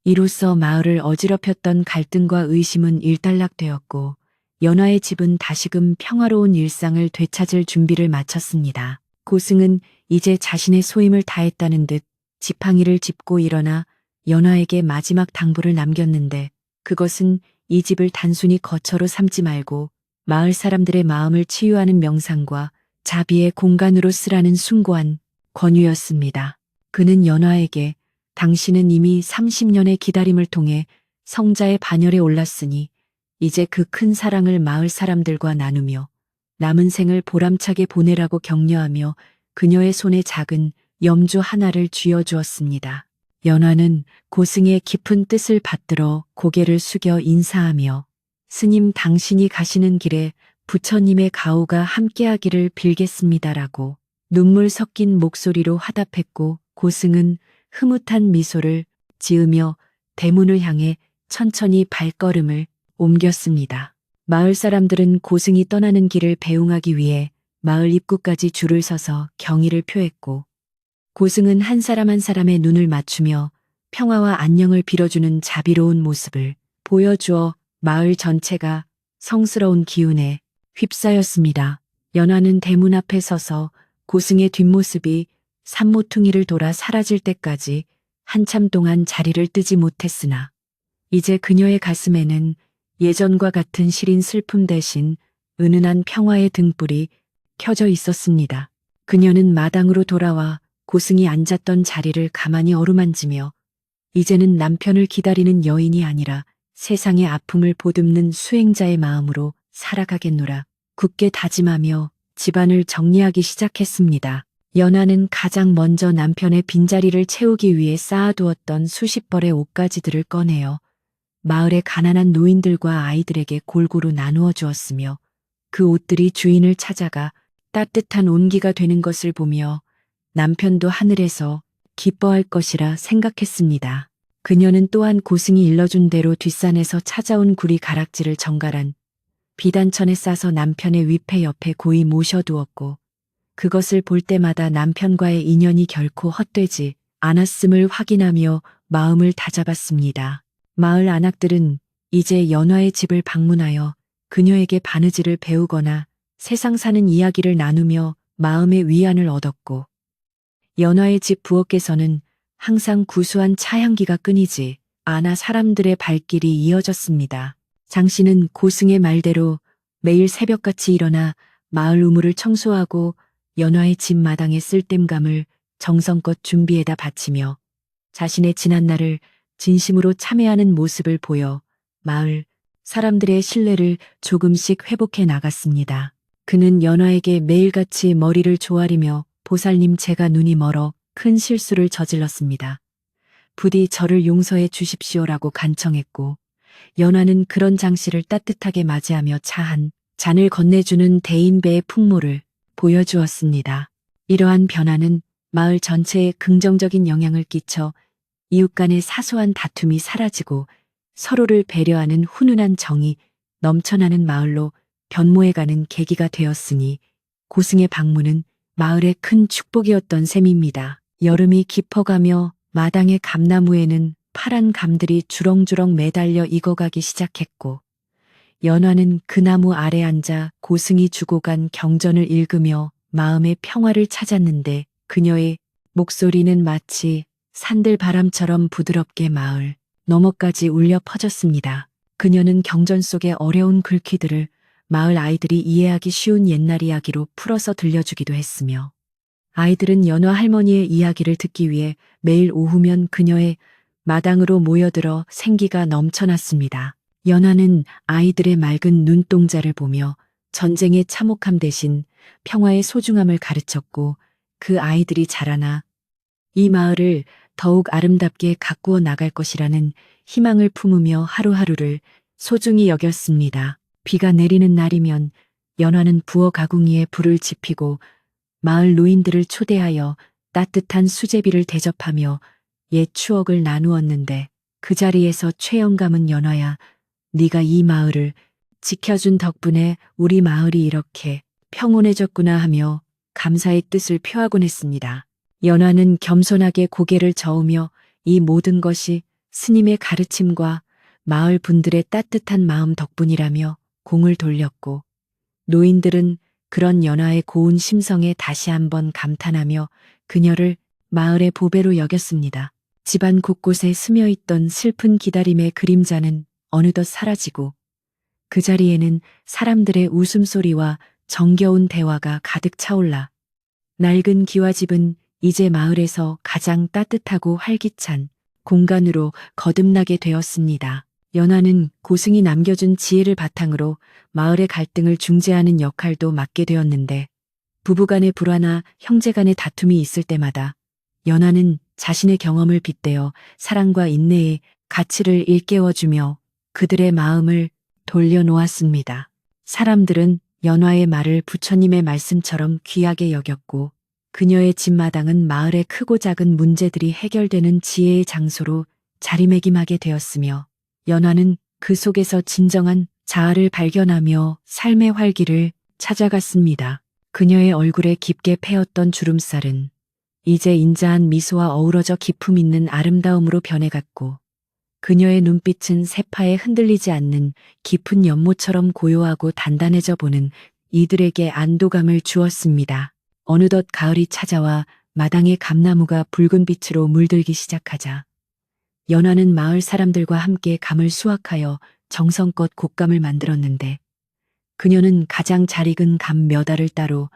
이로써 마을을 어지럽혔던 갈등과 의심은 일단락되었고 연화의 집은 다시금 평화로운 일상을 되찾을 준비를 마쳤습니다. 고승은 이제 자신의 소임을 다했다는 듯 지팡이를 짚고 일어나 연화에게 마지막 당부를 남겼는데 그것은 이 집을 단순히 거처로 삼지 말고 마을 사람들의 마음을 치유하는 명상과 자비의 공간으로 쓰라는 숭고한 권유였습니다. 그는 연화에게 당신은 이미 30년의 기다림을 통해 성자의 반열에 올랐으니 이제 그 큰 사랑을 마을 사람들과 나누며 남은 생을 보람차게 보내라고 격려하며 그녀의 손에 작은 염주 하나를 쥐어주었습니다. 연화는 고승의 깊은 뜻을 받들어 고개를 숙여 인사하며 스님 당신이 가시는 길에 부처님의 가호가 함께하기를 빌겠습니다라고 눈물 섞인 목소리로 화답했고 고승은 흐뭇한 미소를 지으며 대문을 향해 천천히 발걸음을 옮겼습니다. 마을 사람들은 고승이 떠나는 길을 배웅하기 위해 마을 입구까지 줄을 서서 경의를 표했고 고승은 한 사람 한 사람의 눈을 맞추며 평화와 안녕을 빌어주는 자비로운 모습을 보여주어 마을 전체가 성스러운 기운에 휩싸였습니다. 연화는 대문 앞에 서서 고승의 뒷모습이 산모퉁이를 돌아 사라질 때까지 한참 동안 자리를 뜨지 못했으나 이제 그녀의 가슴에는 예전과 같은 시린 슬픔 대신 은은한 평화의 등불이 켜져 있었습니다. 그녀는 마당으로 돌아와 고승이 앉았던 자리를 가만히 어루만지며 이제는 남편을 기다리는 여인이 아니라 세상의 아픔을 보듬는 수행자의 마음으로 살아가겠노라 굳게 다짐하며 집안을 정리하기 시작했습니다. 연화는 가장 먼저 남편의 빈자리를 채우기 위해 쌓아두었던 수십 벌의 옷가지들을 꺼내어 마을의 가난한 노인들과 아이들에게 골고루 나누어 주었으며 그 옷들이 주인을 찾아가 따뜻한 온기가 되는 것을 보며 남편도 하늘에서 기뻐할 것이라 생각했습니다. 그녀는 또한 고승이 일러준 대로 뒷산에서 찾아온 구리 가락지를 정갈한 비단천에 싸서 남편의 위패 옆에 고이 모셔두었고 그것을 볼 때마다 남편과의 인연이 결코 헛되지 않았음을 확인하며 마음을 다잡았습니다. 마을 안악들은 이제 연화의 집을 방문하여 그녀에게 바느질을 배우거나 세상 사는 이야기를 나누며 마음의 위안을 얻었고 연화의 집 부엌에서는 항상 구수한 차향기가 끊이지 않아 사람들의 발길이 이어졌습니다. 장 씨는 고승의 말대로 매일 새벽같이 일어나 마을 우물을 청소하고 연화의 집 마당의 쓸댐감을 정성껏 준비해다 바치며 자신의 지난날을 진심으로 참회하는 모습을 보여 마을 사람들의 신뢰를 조금씩 회복해 나갔습니다. 그는 연화에게 매일같이 머리를 조아리며 보살님 제가 눈이 멀어 큰 실수를 저질렀습니다. 부디 저를 용서해 주십시오라고 간청했고 연화는 그런 장 씨를 따뜻하게 맞이하며 차 한 잔을 건네주는 대인배의 풍모를 보여주었습니다. 이러한 변화는 마을 전체에 긍정적인 영향을 끼쳐 이웃 간의 사소한 다툼이 사라지고 서로를 배려하는 훈훈한 정이 넘쳐나는 마을로 변모해가는 계기가 되었으니 고승의 방문은 마을의 큰 축복이었던 셈입니다. 여름이 깊어가며 마당의 감나무에는 파란 감들이 주렁주렁 매달려 익어가기 시작했고 연화는 그 나무 아래 앉아 고승이 주고 간 경전을 읽으며 마음의 평화를 찾았는데 그녀의 목소리는 마치 산들 바람처럼 부드럽게 마을 너머까지 울려 퍼졌습니다. 그녀는 경전 속의 어려운 글귀들을 마을 아이들이 이해하기 쉬운 옛날 이야기로 풀어서 들려주기도 했으며 아이들은 연화 할머니의 이야기를 듣기 위해 매일 오후면 그녀의 마당으로 모여들어 생기가 넘쳐났습니다. 연화는 아이들의 맑은 눈동자를 보며 전쟁의 참혹함 대신 평화의 소중함을 가르쳤고 그 아이들이 자라나 이 마을을 더욱 아름답게 가꾸어 나갈 것이라는 희망을 품으며 하루하루를 소중히 여겼습니다. 비가 내리는 날이면 연화는 부엌 가궁이에 불을 지피고 마을 노인들을 초대하여 따뜻한 수제비를 대접하며 옛 추억을 나누었는데 그 자리에서 최영감은 연화야, 네가 이 마을을 지켜준 덕분에 우리 마을이 이렇게 평온해졌구나 하며 감사의 뜻을 표하곤 했습니다. 연화는 겸손하게 고개를 저으며 이 모든 것이 스님의 가르침과 마을 분들의 따뜻한 마음 덕분이라며 공을 돌렸고, 노인들은 그런 연화의 고운 심성에 다시 한번 감탄하며 그녀를 마을의 보배로 여겼습니다. 집안 곳곳에 스며있던 슬픈 기다림의 그림자는 어느덧 사라지고 그 자리에는 사람들의 웃음소리와 정겨운 대화가 가득 차올라 낡은 기와집은 이제 마을에서 가장 따뜻하고 활기찬 공간으로 거듭나게 되었습니다. 연화는 고승이 남겨준 지혜를 바탕으로 마을의 갈등을 중재하는 역할도 맡게 되었는데, 부부간의 불화나 형제간의 다툼이 있을 때마다 연화는 자신의 경험을 빗대어 사랑과 인내의 가치를 일깨워주며 그들의 마음을 돌려놓았습니다. 사람들은 연화의 말을 부처님의 말씀처럼 귀하게 여겼고, 그녀의 집마당은 마을의 크고 작은 문제들이 해결되는 지혜의 장소로 자리매김하게 되었으며, 연화는 그 속에서 진정한 자아를 발견하며 삶의 활기를 찾아갔습니다. 그녀의 얼굴에 깊게 패였던 주름살은 이제 인자한 미소와 어우러져 기품 있는 아름다움으로 변해갔고, 그녀의 눈빛은 세파에 흔들리지 않는 깊은 연못처럼 고요하고 단단해져 보는 이들에게 안도감을 주었습니다. 어느덧 가을이 찾아와 마당의 감나무가 붉은 빛으로 물들기 시작하자 연화는 마을 사람들과 함께 감을 수확하여 정성껏 곶감을 만들었는데, 그녀는 가장 잘 익은 감 몇 알을 따로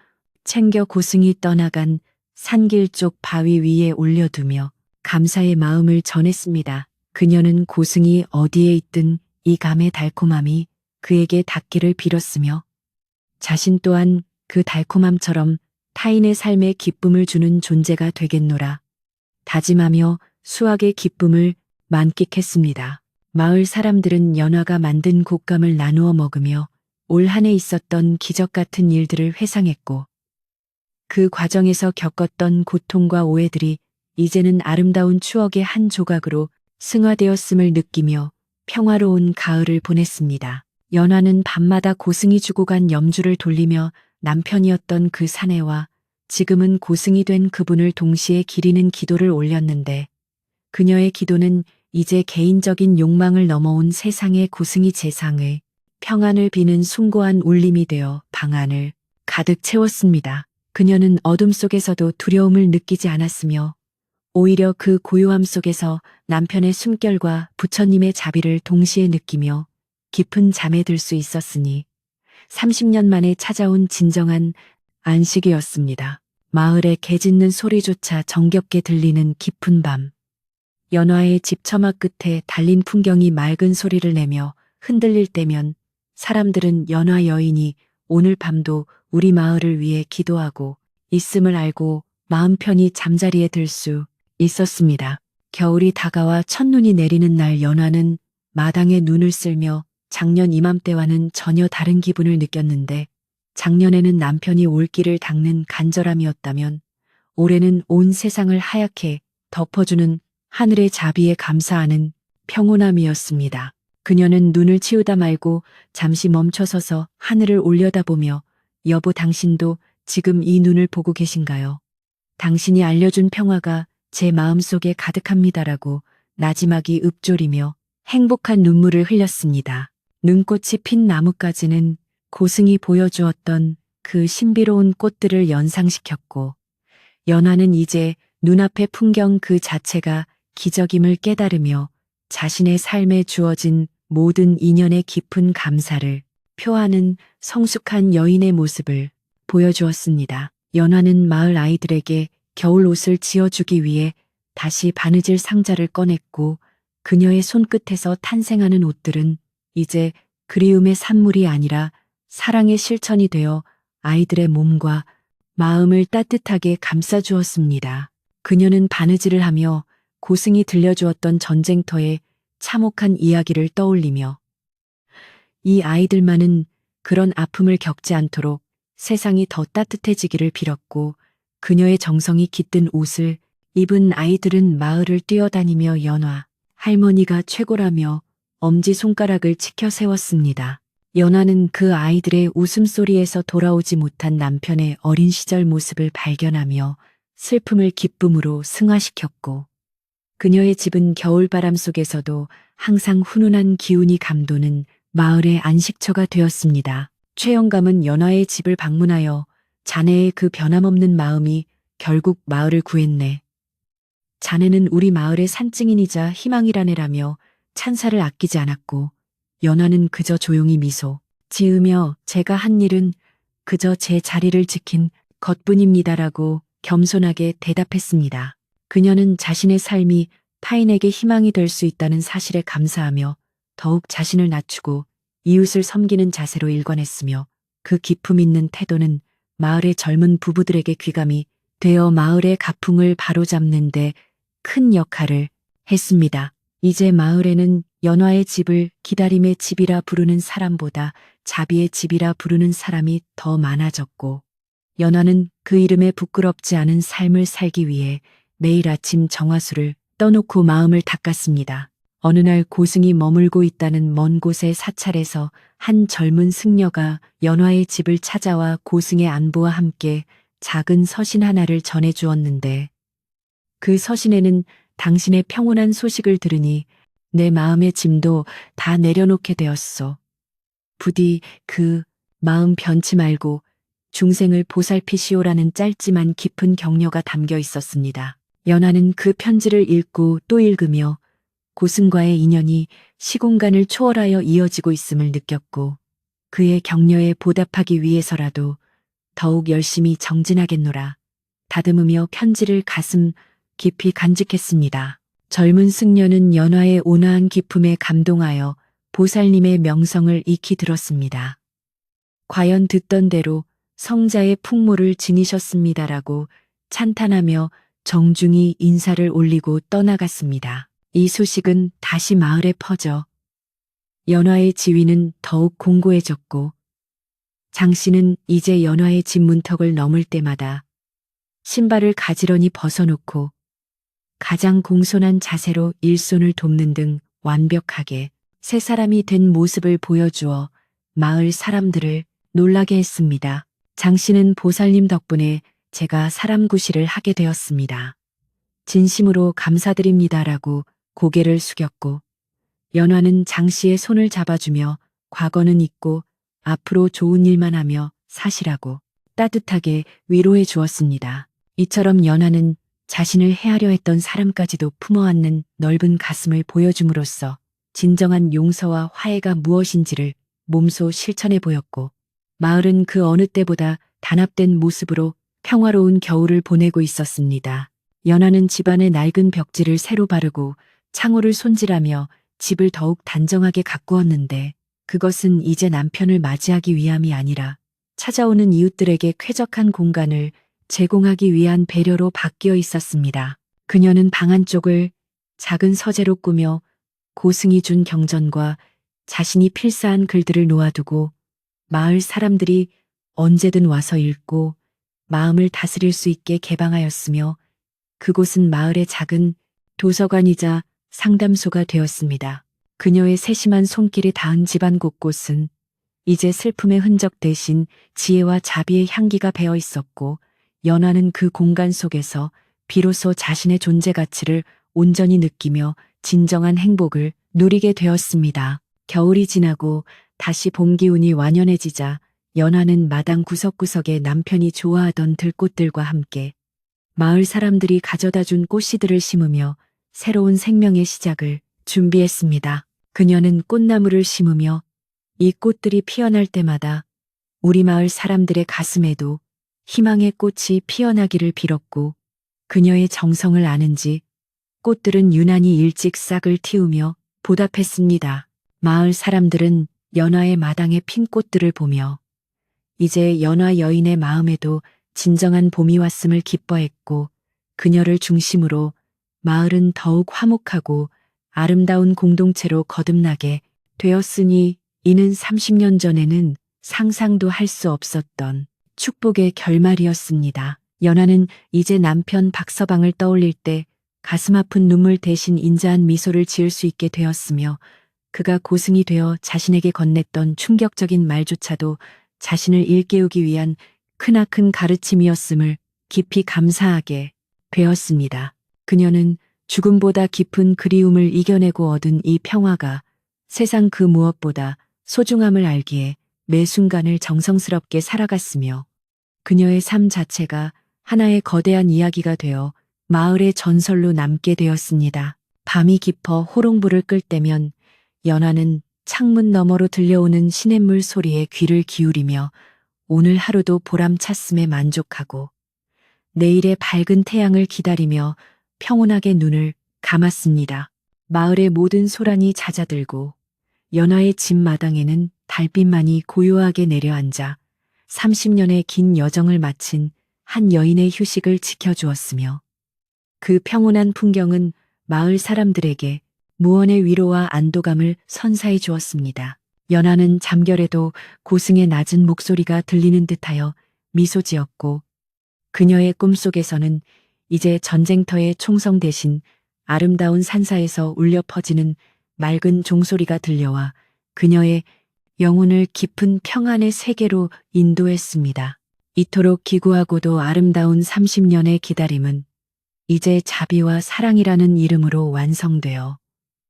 챙겨 고승이 떠나간 산길 쪽 바위 위에 올려두며 감사의 마음을 전했습니다. 그녀는 고승이 어디에 있든 이 감의 달콤함이 그에게 닿기를 빌었으며, 자신 또한 그 달콤함처럼 타인의 삶에 기쁨을 주는 존재가 되겠노라 다짐하며 수확의 기쁨을 만끽했습니다. 마을 사람들은 연화가 만든 곶감을 나누어 먹으며 올 한 해 있었던 기적 같은 일들을 회상했고, 그 과정에서 겪었던 고통과 오해들이 이제는 아름다운 추억의 한 조각으로 승화되었음을 느끼며 평화로운 가을을 보냈습니다. 연화는 밤마다 고승이 주고 간 염주를 돌리며 남편이었던 그 사내와 지금은 고승이 된 그분을 동시에 기리는 기도를 올렸는데, 그녀의 기도는 이제 개인적인 욕망을 넘어온 세상의 고승이 재상의 평안을 비는 숭고한 울림이 되어 방 안을 가득 채웠습니다. 그녀는 어둠 속에서도 두려움을 느끼지 않았으며, 오히려 그 고요함 속에서 남편의 숨결과 부처님의 자비를 동시에 느끼며 깊은 잠에 들 수 있었으니 30년 만에 찾아온 진정한 안식이었습니다. 마을의 개 짖는 소리조차 정겹게 들리는 깊은 밤. 연화의 집 처마 끝에 달린 풍경이 맑은 소리를 내며 흔들릴 때면 사람들은 연화 여인이 오늘 밤도 우리 마을을 위해 기도하고 있음을 알고 마음 편히 잠자리에 들 수 있었습니다. 겨울이 다가와 첫눈이 내리는 날 연화는 마당에 눈을 쓸며 작년 이맘때와는 전혀 다른 기분을 느꼈는데, 작년에는 남편이 올길을 닦는 간절함이었다면 올해는 온 세상을 하얗게 덮어주는 하늘의 자비에 감사하는 평온함이었습니다. 그녀는 눈을 치우다 말고 잠시 멈춰서서 하늘을 올려다보며 여보 당신도 지금 이 눈을 보고 계신가요? 당신이 알려준 평화가 제 마음속에 가득합니다라고 나지막이 읊조리며 행복한 눈물을 흘렸습니다. 눈꽃이 핀 나뭇가지는 고승이 보여주었던 그 신비로운 꽃들을 연상시켰고, 연화는 이제 눈앞의 풍경 그 자체가 기적임을 깨달으며 자신의 삶에 주어진 모든 인연의 깊은 감사를 표하는 성숙한 여인의 모습을 보여주었습니다. 연화는 마을 아이들에게 겨울 옷을 지어주기 위해 다시 바느질 상자를 꺼냈고, 그녀의 손끝에서 탄생하는 옷들은 이제 그리움의 산물이 아니라 사랑의 실천이 되어 아이들의 몸과 마음을 따뜻하게 감싸주었습니다. 그녀는 바느질을 하며 고승이 들려주었던 전쟁터의 참혹한 이야기를 떠올리며 이 아이들만은 그런 아픔을 겪지 않도록 세상이 더 따뜻해지기를 빌었고, 그녀의 정성이 깃든 옷을 입은 아이들은 마을을 뛰어다니며 연화, 할머니가 최고라며 엄지손가락을 치켜 세웠습니다. 연화는 그 아이들의 웃음소리에서 돌아오지 못한 남편의 어린 시절 모습을 발견하며 슬픔을 기쁨으로 승화시켰고, 그녀의 집은 겨울바람 속에서도 항상 훈훈한 기운이 감도는 마을의 안식처가 되었습니다. 최영감은 연화의 집을 방문하여 자네의 그 변함없는 마음이 결국 마을을 구했네. 자네는 우리 마을의 산증인이자 희망이라네라며 찬사를 아끼지 않았고, 연화는 그저 조용히 미소 지으며 제가 한 일은 그저 제 자리를 지킨 것뿐입니다라고 겸손하게 대답했습니다. 그녀는 자신의 삶이 타인에게 희망이 될 수 있다는 사실에 감사하며 더욱 자신을 낮추고 이웃을 섬기는 자세로 일관했으며, 그 기품 있는 태도는 마을의 젊은 부부들에게 귀감이 되어 마을의 가풍을 바로잡는데 큰 역할을 했습니다. 이제 마을에는 연화의 집을 기다림의 집이라 부르는 사람보다 자비의 집이라 부르는 사람이 더 많아졌고, 연화는 그 이름에 부끄럽지 않은 삶을 살기 위해 매일 아침 정화수를 떠놓고 마음을 닦았습니다. 어느 날 고승이 머물고 있다는 먼 곳의 사찰에서 한 젊은 승려가 연화의 집을 찾아와 고승의 안부와 함께 작은 서신 하나를 전해주었는데, 그 서신에는 당신의 평온한 소식을 들으니 내 마음의 짐도 다 내려놓게 되었소. 부디 그 마음 변치 말고 중생을 보살피시오라는 짧지만 깊은 격려가 담겨 있었습니다. 연화는 그 편지를 읽고 또 읽으며 고승과의 인연이 시공간을 초월하여 이어지고 있음을 느꼈고, 그의 격려에 보답하기 위해서라도 더욱 열심히 정진하겠노라 다듬으며 편지를 가슴 깊이 간직했습니다. 젊은 승려는 연화의 온화한 기품에 감동하여 보살님의 명성을 익히 들었습니다. 과연 듣던 대로 성자의 풍모를 지니셨습니다라고 찬탄하며 정중히 인사를 올리고 떠나갔습니다. 이 소식은 다시 마을에 퍼져 연화의 지위는 더욱 공고해졌고, 장씨는 이제 연화의 집 문턱을 넘을 때마다 신발을 가지런히 벗어놓고 가장 공손한 자세로 일손을 돕는 등 완벽하게 새 사람이 된 모습을 보여주어 마을 사람들을 놀라게 했습니다. 장씨는 보살님 덕분에 제가 사람 구실을 하게 되었습니다. 진심으로 감사드립니다라고 고개를 숙였고, 연화는 장씨의 손을 잡아주며 과거는 잊고 앞으로 좋은 일만 하며 사시라고 따뜻하게 위로해 주었습니다. 이처럼 연화는 자신을 해하려 했던 사람까지도 품어안는 넓은 가슴을 보여줌으로써 진정한 용서와 화해가 무엇인지를 몸소 실천해 보였고, 마을은 그 어느 때보다 단합된 모습으로 평화로운 겨울을 보내고 있었습니다. 연화는 집안의 낡은 벽지를 새로 바르고 창호를 손질하며 집을 더욱 단정하게 가꾸었는데, 그것은 이제 남편을 맞이하기 위함이 아니라 찾아오는 이웃들에게 쾌적한 공간을 제공하기 위한 배려로 바뀌어 있었습니다. 그녀는 방 한쪽을 작은 서재로 꾸며 고승이 준 경전과 자신이 필사한 글들을 놓아두고 마을 사람들이 언제든 와서 읽고 마음을 다스릴 수 있게 개방하였으며, 그곳은 마을의 작은 도서관이자 상담소가 되었습니다. 그녀의 세심한 손길이 닿은 집안 곳곳은 이제 슬픔의 흔적 대신 지혜와 자비의 향기가 배어 있었고, 연화는 그 공간 속에서 비로소 자신의 존재 가치를 온전히 느끼며 진정한 행복을 누리게 되었습니다. 겨울이 지나고 다시 봄 기운이 완연해지자 연화는 마당 구석구석에 남편이 좋아하던 들꽃들과 함께 마을 사람들이 가져다 준 꽃씨들을 심으며 새로운 생명의 시작을 준비했습니다. 그녀는 꽃나무를 심으며 이 꽃들이 피어날 때마다 우리 마을 사람들의 가슴에도 희망의 꽃이 피어나기를 빌었고, 그녀의 정성을 아는지 꽃들은 유난히 일찍 싹을 틔우며 보답했습니다. 마을 사람들은 연화의 마당에 핀 꽃들을 보며 이제 연화 여인의 마음에도 진정한 봄이 왔음을 기뻐했고, 그녀를 중심으로 마을은 더욱 화목하고 아름다운 공동체로 거듭나게 되었으니, 이는 30년 전에는 상상도 할 수 없었던 축복의 결말이었습니다. 연화는 이제 남편 박서방을 떠올릴 때 가슴 아픈 눈물 대신 인자한 미소를 지을 수 있게 되었으며 그가 고승이 되어 자신에게 건넸던 충격적인 말조차도 자신을 일깨우기 위한 크나큰 가르침이었음을 깊이 감사하게 되었습니다. 그녀는 죽음보다 깊은 그리움을 이겨내고 얻은 이 평화가 세상 그 무엇보다 소중함을 알기에 매 순간을 정성스럽게 살아갔으며 그녀의 삶 자체가 하나의 거대한 이야기가 되어 마을의 전설로 남게 되었습니다. 밤이 깊어 호롱불을 끌 때면 연화는 창문 너머로 들려오는 시냇물 소리에 귀를 기울이며 오늘 하루도 보람찼음에 만족하고 내일의 밝은 태양을 기다리며 평온하게 눈을 감았습니다. 마을의 모든 소란이 잦아들고 연화의 집 마당에는 달빛만이 고요하게 내려앉아 30년의 긴 여정을 마친 한 여인의 휴식을 지켜주었으며 그 평온한 풍경은 마을 사람들에게 무언의 위로와 안도감을 선사해 주었습니다. 연화는 잠결에도 고승의 낮은 목소리가 들리는 듯하여 미소 지었고 그녀의 꿈속에서는 이제 전쟁터의 총성 대신 아름다운 산사에서 울려 퍼지는 맑은 종소리가 들려와 그녀의 영혼을 깊은 평안의 세계로 인도했습니다. 이토록 기구하고도 아름다운 30년의 기다림은 이제 자비와 사랑이라는 이름으로 완성되어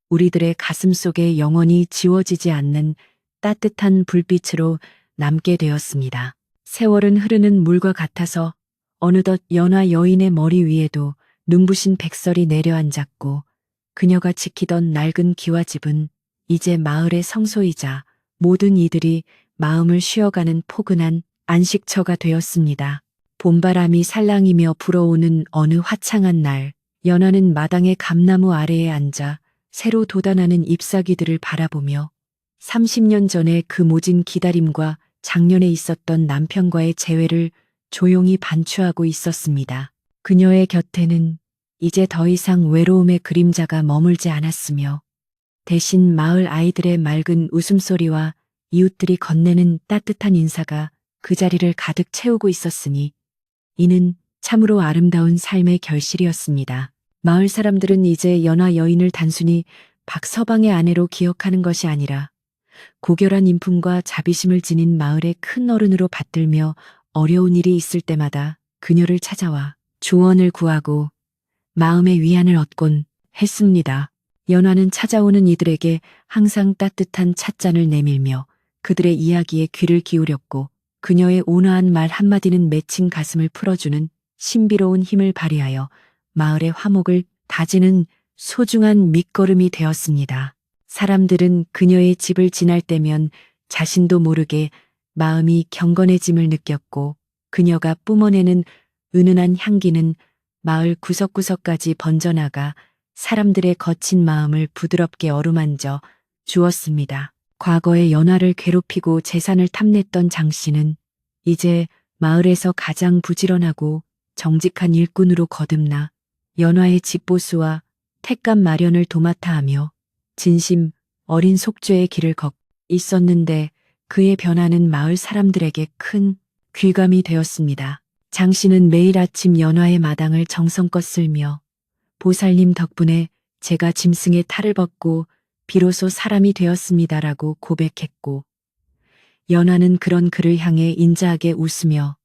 우리들의 가슴 속에 영원히 지워지지 않는 따뜻한 불빛으로 남게 되었습니다. 세월은 흐르는 물과 같아서 어느덧 연화 여인의 머리 위에도 눈부신 백설이 내려앉았고 그녀가 지키던 낡은 기와집은 이제 마을의 성소이자 모든 이들이 마음을 쉬어가는 포근한 안식처가 되었습니다. 봄바람이 살랑이며 불어오는 어느 화창한 날, 연화는 마당의 감나무 아래에 앉아 새로 돋아나는 잎사귀들을 바라보며 30년 전의 그 모진 기다림과 작년에 있었던 남편과의 재회를 조용히 반추하고 있었습니다. 그녀의 곁에는 이제 더 이상 외로움의 그림자가 머물지 않았으며 대신 마을 아이들의 맑은 웃음소리와 이웃들이 건네는 따뜻한 인사가 그 자리를 가득 채우고 있었으니 이는 참으로 아름다운 삶의 결실이었습니다. 마을 사람들은 이제 연화 여인을 단순히 박서방의 아내로 기억하는 것이 아니라 고결한 인품과 자비심을 지닌 마을의 큰 어른으로 받들며 어려운 일이 있을 때마다 그녀를 찾아와 조언을 구하고 마음의 위안을 얻곤 했습니다. 연화는 찾아오는 이들에게 항상 따뜻한 찻잔을 내밀며 그들의 이야기에 귀를 기울였고 그녀의 온화한 말 한마디는 맺힌 가슴을 풀어주는 신비로운 힘을 발휘하여 마을의 화목을 다지는 소중한 밑거름이 되었습니다. 사람들은 그녀의 집을 지날 때면 자신도 모르게 마음이 경건해짐을 느꼈고 그녀가 뿜어내는 은은한 향기는 마을 구석구석까지 번져나가 사람들의 거친 마음을 부드럽게 어루만져 주었습니다. 과거에 연화를 괴롭히고 재산을 탐냈던 장 씨는 이제 마을에서 가장 부지런하고 정직한 일꾼으로 거듭나 연화의 집보수와 택감 마련을 도맡아 하며 진심 어린 속죄의 길을 걷고 있었는데 그의 변화는 마을 사람들에게 큰 귀감이 되었습니다. 장 씨는 매일 아침 연화의 마당을 정성껏 쓸며 보살님 덕분에 제가 짐승의 탈을 벗고 비로소 사람이 되었습니다라고 고백했고 연화는 그런 그를 향해 인자하게 웃으며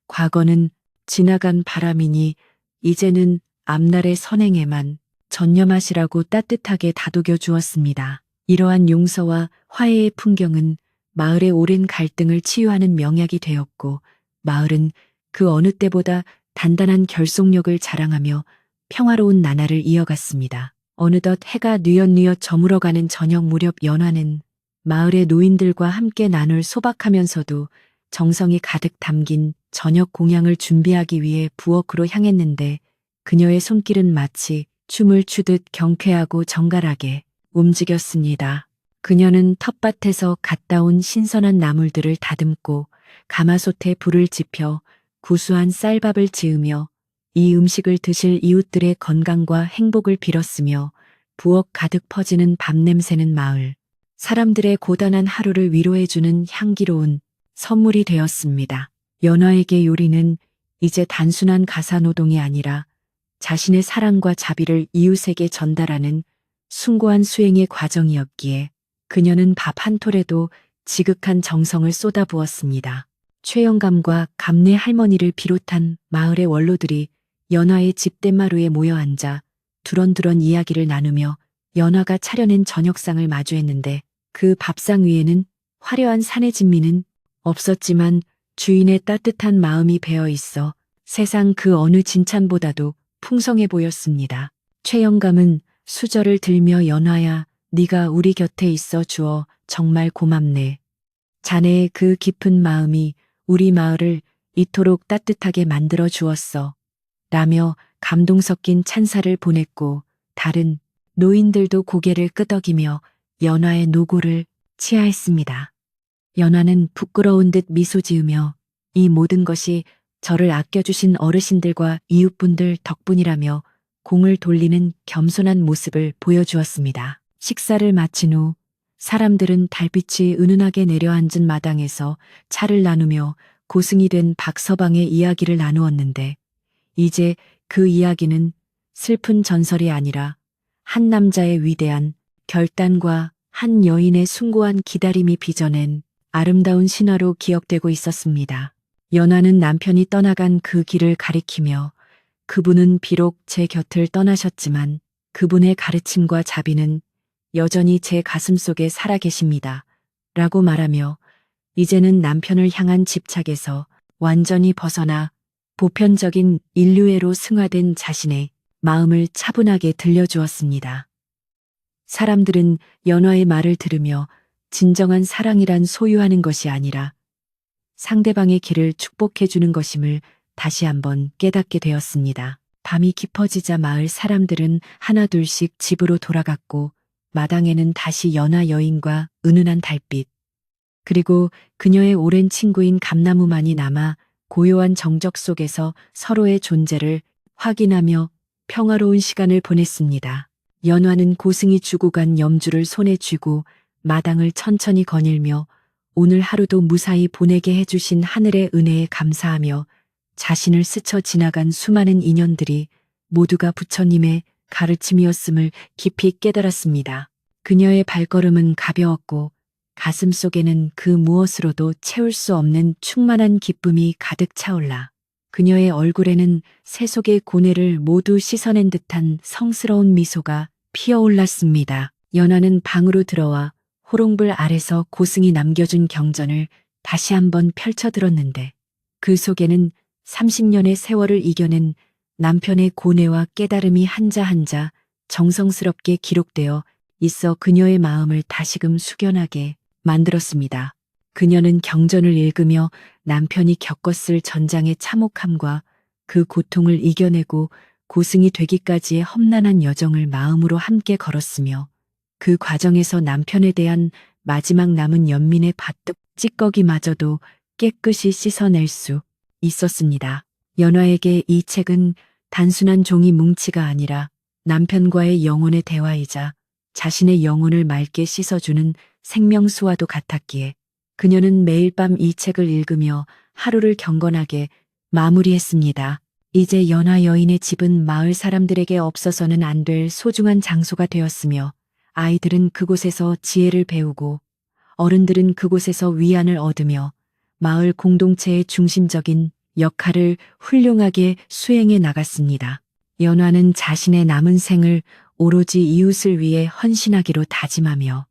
과거는 지나간 바람이니 이제는 앞날의 선행에만 전념하시라고 따뜻하게 다독여 주었습니다. 이러한 용서와 화해의 풍경은 마을의 오랜 갈등을 치유하는 명약이 되었고 마을은 그 어느 때보다 단단한 결속력을 자랑하며 평화로운 나날을 이어갔습니다. 어느덧 해가 뉘엿뉘엿 저물어가는 저녁 무렵 연화는 마을의 노인들과 함께 나눌 소박하면서도 정성이 가득 담긴 저녁 공양을 준비하기 위해 부엌으로 향했는데 그녀의 손길은 마치 춤을 추듯 경쾌하고 정갈하게 움직였습니다. 그녀는 텃밭에서 갓 따온 신선한 나물들을 다듬고 가마솥에 불을 지펴 구수한 쌀밥을 지으며 이 음식을 드실 이웃들의 건강과 행복을 빌었으며 부엌 가득 퍼지는 밥 냄새는 마을 사람들의 고단한 하루를 위로해주는 향기로운 선물이 되었습니다. 연화에게 요리는 이제 단순한 가사노동이 아니라 자신의 사랑과 자비를 이웃에게 전달하는 숭고한 수행의 과정이었기에 그녀는 밥 한 톨에도 지극한 정성을 쏟아부었습니다. 최영감과 감내 할머니를 비롯한 마을의 원로들이 연화의 집대마루에 모여 앉아 두런두런 이야기를 나누며 연화가 차려낸 저녁상을 마주했는데 그 밥상 위에는 화려한 산의 진미는 없었지만 주인의 따뜻한 마음이 배어 있어 세상 그 어느 진찬보다도 풍성해 보였습니다. 최영감은 수저를 들며 연화야, 네가 우리 곁에 있어 주어 정말 고맙네. 자네의 그 깊은 마음이 우리 마을을 이토록 따뜻하게 만들어 주었어. 라며 감동 섞인 찬사를 보냈고 다른 노인들도 고개를 끄덕이며 연화의 노고를 치하했습니다. 연화는 부끄러운 듯 미소 지으며 이 모든 것이 저를 아껴주신 어르신들과 이웃분들 덕분이라며 공을 돌리는 겸손한 모습을 보여주었습니다. 식사를 마친 후 사람들은 달빛이 은은하게 내려앉은 마당에서 차를 나누며 고승이 된 박서방의 이야기를 나누었는데 이제 그 이야기는 슬픈 전설이 아니라 한 남자의 위대한 결단과 한 여인의 숭고한 기다림이 빚어낸 아름다운 신화로 기억되고 있었습니다. 연화는 남편이 떠나간 그 길을 가리키며 그분은 비록 제 곁을 떠나셨지만 그분의 가르침과 자비는 여전히 제 가슴 속에 살아계십니다. 라고 말하며 이제는 남편을 향한 집착에서 완전히 벗어나 보편적인 인류애로 승화된 자신의 마음을 차분하게 들려주었습니다. 사람들은 연화의 말을 들으며 진정한 사랑이란 소유하는 것이 아니라 상대방의 길을 축복해주는 것임을 다시 한번 깨닫게 되었습니다. 밤이 깊어지자 마을 사람들은 하나둘씩 집으로 돌아갔고 마당에는 다시 연화 여인과 은은한 달빛 그리고 그녀의 오랜 친구인 감나무만이 남아 고요한 정적 속에서 서로의 존재를 확인하며 평화로운 시간을 보냈습니다. 연화는 고승이 주고 간 염주를 손에 쥐고 마당을 천천히 거닐며 오늘 하루도 무사히 보내게 해주신 하늘의 은혜에 감사하며 자신을 스쳐 지나간 수많은 인연들이 모두가 부처님의 가르침이었음을 깊이 깨달았습니다. 그녀의 발걸음은 가벼웠고 가슴 속에는 그 무엇으로도 채울 수 없는 충만한 기쁨이 가득 차올라 그녀의 얼굴에는 세속의 고뇌를 모두 씻어낸 듯한 성스러운 미소가 피어올랐습니다. 연화는 방으로 들어와 호롱불 아래서 고승이 남겨준 경전을 다시 한번 펼쳐들었는데 그 속에는 30년의 세월을 이겨낸 남편의 고뇌와 깨달음이 한자 한자 정성스럽게 기록되어 있어 그녀의 마음을 다시금 숙연하게 만들었습니다. 그녀는 경전을 읽으며 남편이 겪었을 전장의 참혹함과 그 고통을 이겨내고 고승이 되기까지의 험난한 여정을 마음으로 함께 걸었으며 그 과정에서 남편에 대한 마지막 남은 연민의 바뜩 찌꺼기마저도 깨끗이 씻어낼 수 있었습니다. 연화에게 이 책은 단순한 종이 뭉치가 아니라 남편과의 영혼의 대화이자 자신의 영혼을 맑게 씻어주는 생명수와도 같았기에 그녀는 매일 밤 이 책을 읽으며 하루를 경건하게 마무리했습니다. 이제 연화 여인의 집은 마을 사람들에게 없어서는 안 될 소중한 장소가 되었으며 아이들은 그곳에서 지혜를 배우고 어른들은 그곳에서 위안을 얻으며 마을 공동체의 중심적인 역할을 훌륭하게 수행해 나갔습니다. 연화는 자신의 남은 생을 오로지 이웃을 위해 헌신하기로 다짐하며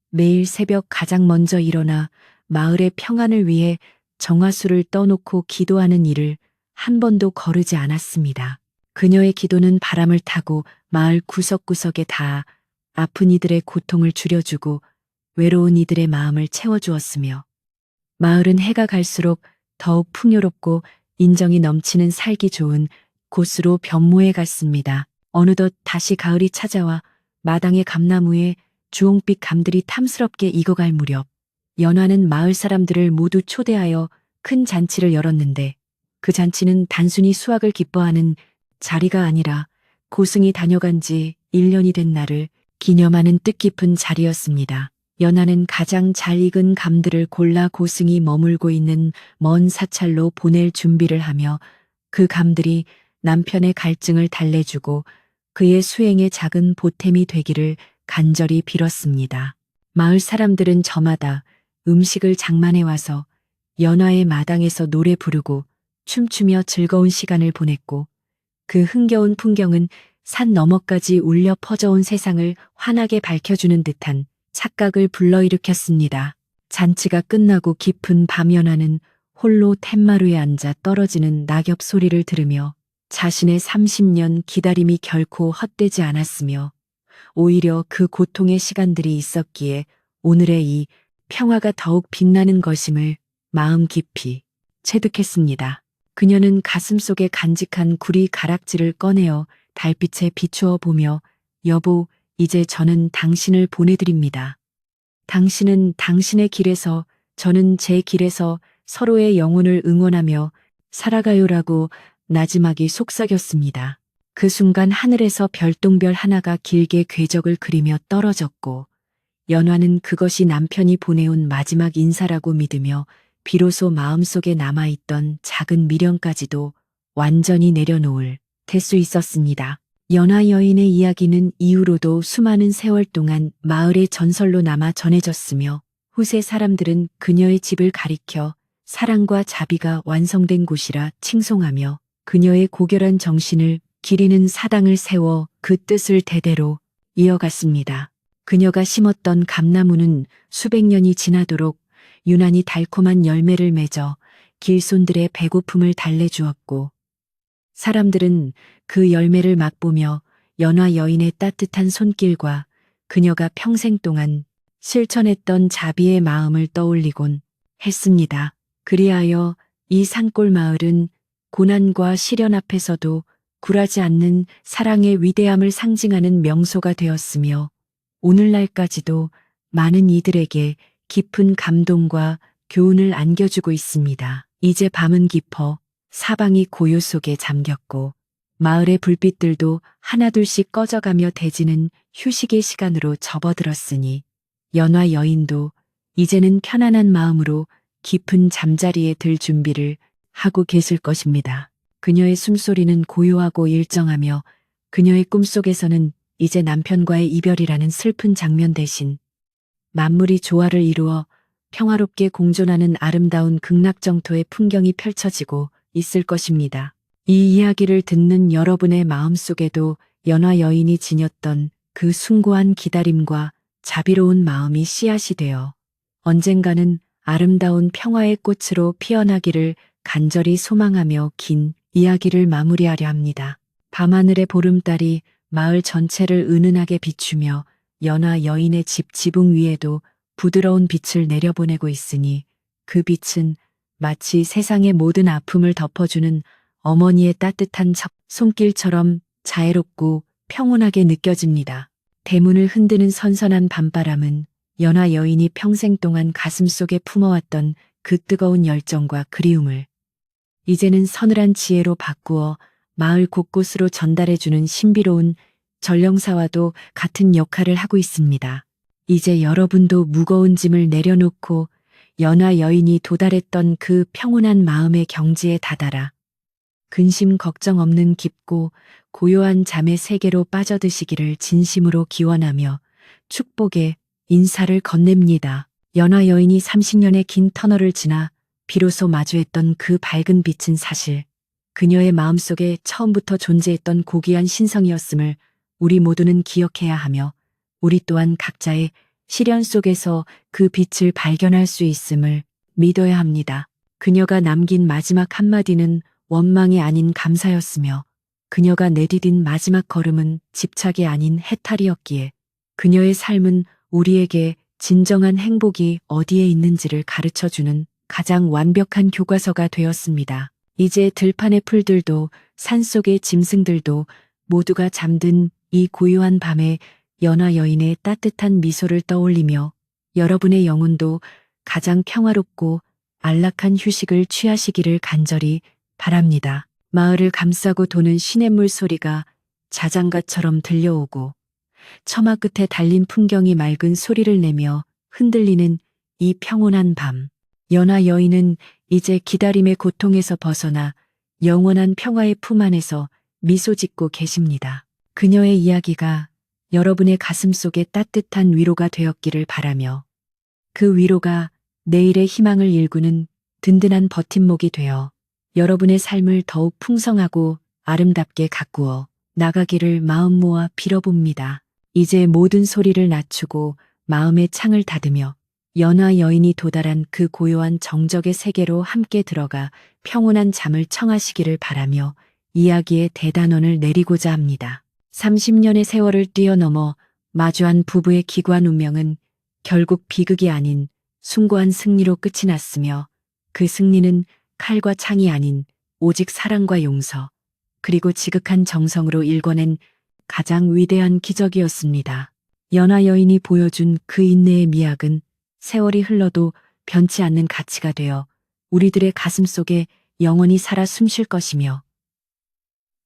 매일 새벽 가장 먼저 일어나 마을의 평안을 위해 정화수를 떠놓고 기도하는 일을 한 번도 거르지 않았습니다. 그녀의 기도는 바람을 타고 마을 구석구석에 닿아 아픈 이들의 고통을 줄여주고 외로운 이들의 마음을 채워주었으며 마을은 해가 갈수록 더욱 풍요롭고 인정이 넘치는 살기 좋은 곳으로 변모해 갔습니다. 어느덧 다시 가을이 찾아와 마당의 감나무에 주홍빛 감들이 탐스럽게 익어갈 무렵 연화는 마을 사람들을 모두 초대하여 큰 잔치를 열었는데 그 잔치는 단순히 수확을 기뻐하는 자리가 아니라 고승이 다녀간 지 1년이 된 날을 기념하는 뜻깊은 자리였습니다. 연화는 가장 잘 익은 감들을 골라 고승이 머물고 있는 먼 사찰로 보낼 준비를 하며 그 감들이 남편의 갈증을 달래주고 그의 수행에 작은 보탬이 되기를 간절히 빌었습니다. 마을 사람들은 저마다 음식을 장만해 와서 연화의 마당에서 노래 부르고 춤추며 즐거운 시간을 보냈고 그 흥겨운 풍경은 산 너머까지 울려 퍼져온 세상을 환하게 밝혀주는 듯한 착각을 불러일으켰습니다. 잔치가 끝나고 깊은 밤 연화는 홀로 툇마루에 앉아 떨어지는 낙엽 소리를 들으며 자신의 30년 기다림이 결코 헛되지 않았으며 오히려 그 고통의 시간들이 있었기에 오늘의 이 평화가 더욱 빛나는 것임을 마음 깊이 체득했습니다. 그녀는 가슴속에 간직한 구리 가락지를 꺼내어 달빛에 비추어 보며 여보, 이제 저는 당신을 보내드립니다. 당신은 당신의 길에서 저는 제 길에서 서로의 영혼을 응원하며 살아가요라고 나지막이 속삭였습니다. 그 순간 하늘에서 별똥별 하나가 길게 궤적을 그리며 떨어졌고 연화는 그것이 남편이 보내온 마지막 인사라고 믿으며 비로소 마음속에 남아있던 작은 미련까지도 완전히 내려놓을 수 있었습니다. 연화 여인의 이야기는 이후로도 수많은 세월 동안 마을의 전설로 남아 전해졌으며 후세 사람들은 그녀의 집을 가리켜 사랑과 자비가 완성된 곳이라 칭송하며 그녀의 고결한 정신을 기리는 사당을 세워 그 뜻을 대대로 이어갔습니다. 그녀가 심었던 감나무는 수백 년이 지나도록 유난히 달콤한 열매를 맺어 길손들의 배고픔을 달래주었고 사람들은 그 열매를 맛보며 연화 여인의 따뜻한 손길과 그녀가 평생 동안 실천했던 자비의 마음을 떠올리곤 했습니다. 그리하여 이 산골 마을은 고난과 시련 앞에서도 굴하지 않는 사랑의 위대함을 상징하는 명소가 되었으며 오늘날까지도 많은 이들에게 깊은 감동과 교훈을 안겨주고 있습니다. 이제 밤은 깊어 사방이 고요 속에 잠겼고 마을의 불빛들도 하나둘씩 꺼져가며 대지는 휴식의 시간으로 접어들었으니 연화 여인도 이제는 편안한 마음으로 깊은 잠자리에 들 준비를 하고 계실 것입니다. 그녀의 숨소리는 고요하고 일정하며 그녀의 꿈속에서는 이제 남편과의 이별이라는 슬픈 장면 대신 만물이 조화를 이루어 평화롭게 공존하는 아름다운 극락정토의 풍경이 펼쳐지고 있을 것입니다. 이 이야기를 듣는 여러분의 마음속에도 연화 여인이 지녔던 그 숭고한 기다림과 자비로운 마음이 씨앗이 되어 언젠가는 아름다운 평화의 꽃으로 피어나기를 간절히 소망하며 긴 이야기를 마무리하려 합니다. 밤하늘의 보름달이 마을 전체를 은은하게 비추며 연화 여인의 집 지붕 위에도 부드러운 빛을 내려보내고 있으니 그 빛은 마치 세상의 모든 아픔을 덮어주는 어머니의 따뜻한 손길처럼 자애롭고 평온하게 느껴집니다. 대문을 흔드는 선선한 밤바람은 연화 여인이 평생 동안 가슴속에 품어왔던 그 뜨거운 열정과 그리움을 이제는 서늘한 지혜로 바꾸어 마을 곳곳으로 전달해주는 신비로운 전령사와도 같은 역할을 하고 있습니다. 이제 여러분도 무거운 짐을 내려놓고 연화 여인이 도달했던 그 평온한 마음의 경지에 다다라 근심 걱정 없는 깊고 고요한 잠의 세계로 빠져드시기를 진심으로 기원하며 축복의 인사를 건넵니다. 연화 여인이 30년의 긴 터널을 지나 비로소 마주했던 그 밝은 빛은 사실 그녀의 마음속에 처음부터 존재했던 고귀한 신성이었음을 우리 모두는 기억해야 하며 우리 또한 각자의 시련 속에서 그 빛을 발견할 수 있음을 믿어야 합니다. 그녀가 남긴 마지막 한마디는 원망이 아닌 감사였으며 그녀가 내디딘 마지막 걸음은 집착이 아닌 해탈이었기에 그녀의 삶은 우리에게 진정한 행복이 어디에 있는지를 가르쳐주는 가장 완벽한 교과서가 되었습니다. 이제 들판의 풀들도 산속의 짐승들도 모두가 잠든 이 고요한 밤에 연화 여인의 따뜻한 미소를 떠올리며 여러분의 영혼도 가장 평화롭고 안락한 휴식을 취하시기를 간절히 바랍니다. 마을을 감싸고 도는 시냇물 소리가 자장가처럼 들려오고 처마 끝에 달린 풍경이 맑은 소리를 내며 흔들리는 이 평온한 밤. 연화 여인은 이제 기다림의 고통에서 벗어나 영원한 평화의 품 안에서 미소 짓고 계십니다. 그녀의 이야기가 여러분의 가슴속에 따뜻한 위로가 되었기를 바라며 그 위로가 내일의 희망을 일구는 든든한 버팀목이 되어 여러분의 삶을 더욱 풍성하고 아름답게 가꾸어 나가기를 마음 모아 빌어봅니다. 이제 모든 소리를 낮추고 마음의 창을 닫으며 연화 여인이 도달한 그 고요한 정적의 세계로 함께 들어가 평온한 잠을 청하시기를 바라며 이야기의 대단원을 내리고자 합니다. 30년의 세월을 뛰어넘어 마주한 부부의 기구한 운명은 결국 비극이 아닌 숭고한 승리로 끝이 났으며 그 승리는 칼과 창이 아닌 오직 사랑과 용서 그리고 지극한 정성으로 일궈낸 가장 위대한 기적이었습니다. 연하 여인이 보여준 그 인내의 미학은 세월이 흘러도 변치 않는 가치가 되어 우리들의 가슴 속에 영원히 살아 숨쉴 것이며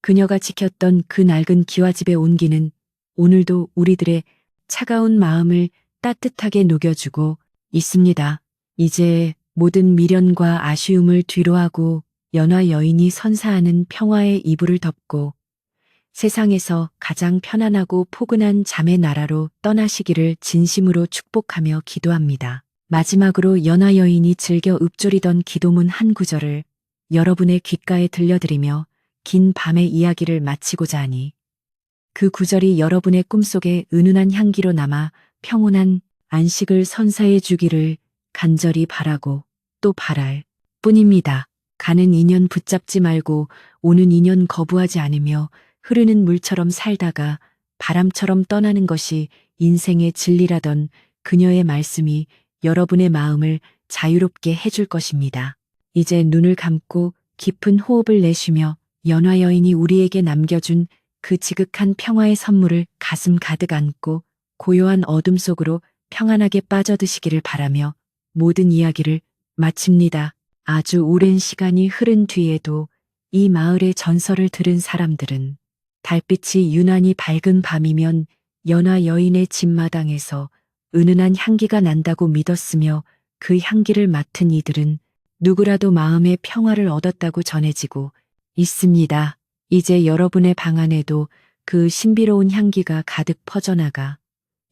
그녀가 지켰던 그 낡은 기와집의 온기는 오늘도 우리들의 차가운 마음을 따뜻하게 녹여주고 있습니다. 이제 모든 미련과 아쉬움을 뒤로하고 연화 여인이 선사하는 평화의 이불을 덮고 세상에서 가장 편안하고 포근한 잠의 나라로 떠나시기를 진심으로 축복하며 기도합니다. 마지막으로 연화 여인이 즐겨 읊조리던 기도문 한 구절을 여러분의 귓가에 들려드리며 긴 밤의 이야기를 마치고자 하니 그 구절이 여러분의 꿈속에 은은한 향기로 남아 평온한 안식을 선사해 주기를 간절히 바라고 또 바랄 뿐입니다. 가는 인연 붙잡지 말고 오는 인연 거부하지 않으며 흐르는 물처럼 살다가 바람처럼 떠나는 것이 인생의 진리라던 그녀의 말씀이 여러분의 마음을 자유롭게 해줄 것입니다. 이제 눈을 감고 깊은 호흡을 내쉬며 연화 여인이 우리에게 남겨준 그 지극한 평화의 선물을 가슴 가득 안고 고요한 어둠 속으로 평안하게 빠져드시기를 바라며 모든 이야기를 마칩니다. 아주 오랜 시간이 흐른 뒤에도 이 마을의 전설을 들은 사람들은 달빛이 유난히 밝은 밤이면 연화 여인의 집마당에서 은은한 향기가 난다고 믿었으며 그 향기를 맡은 이들은 누구라도 마음의 평화를 얻었다고 전해지고 있습니다. 이제 여러분의 방 안에도 그 신비로운 향기가 가득 퍼져나가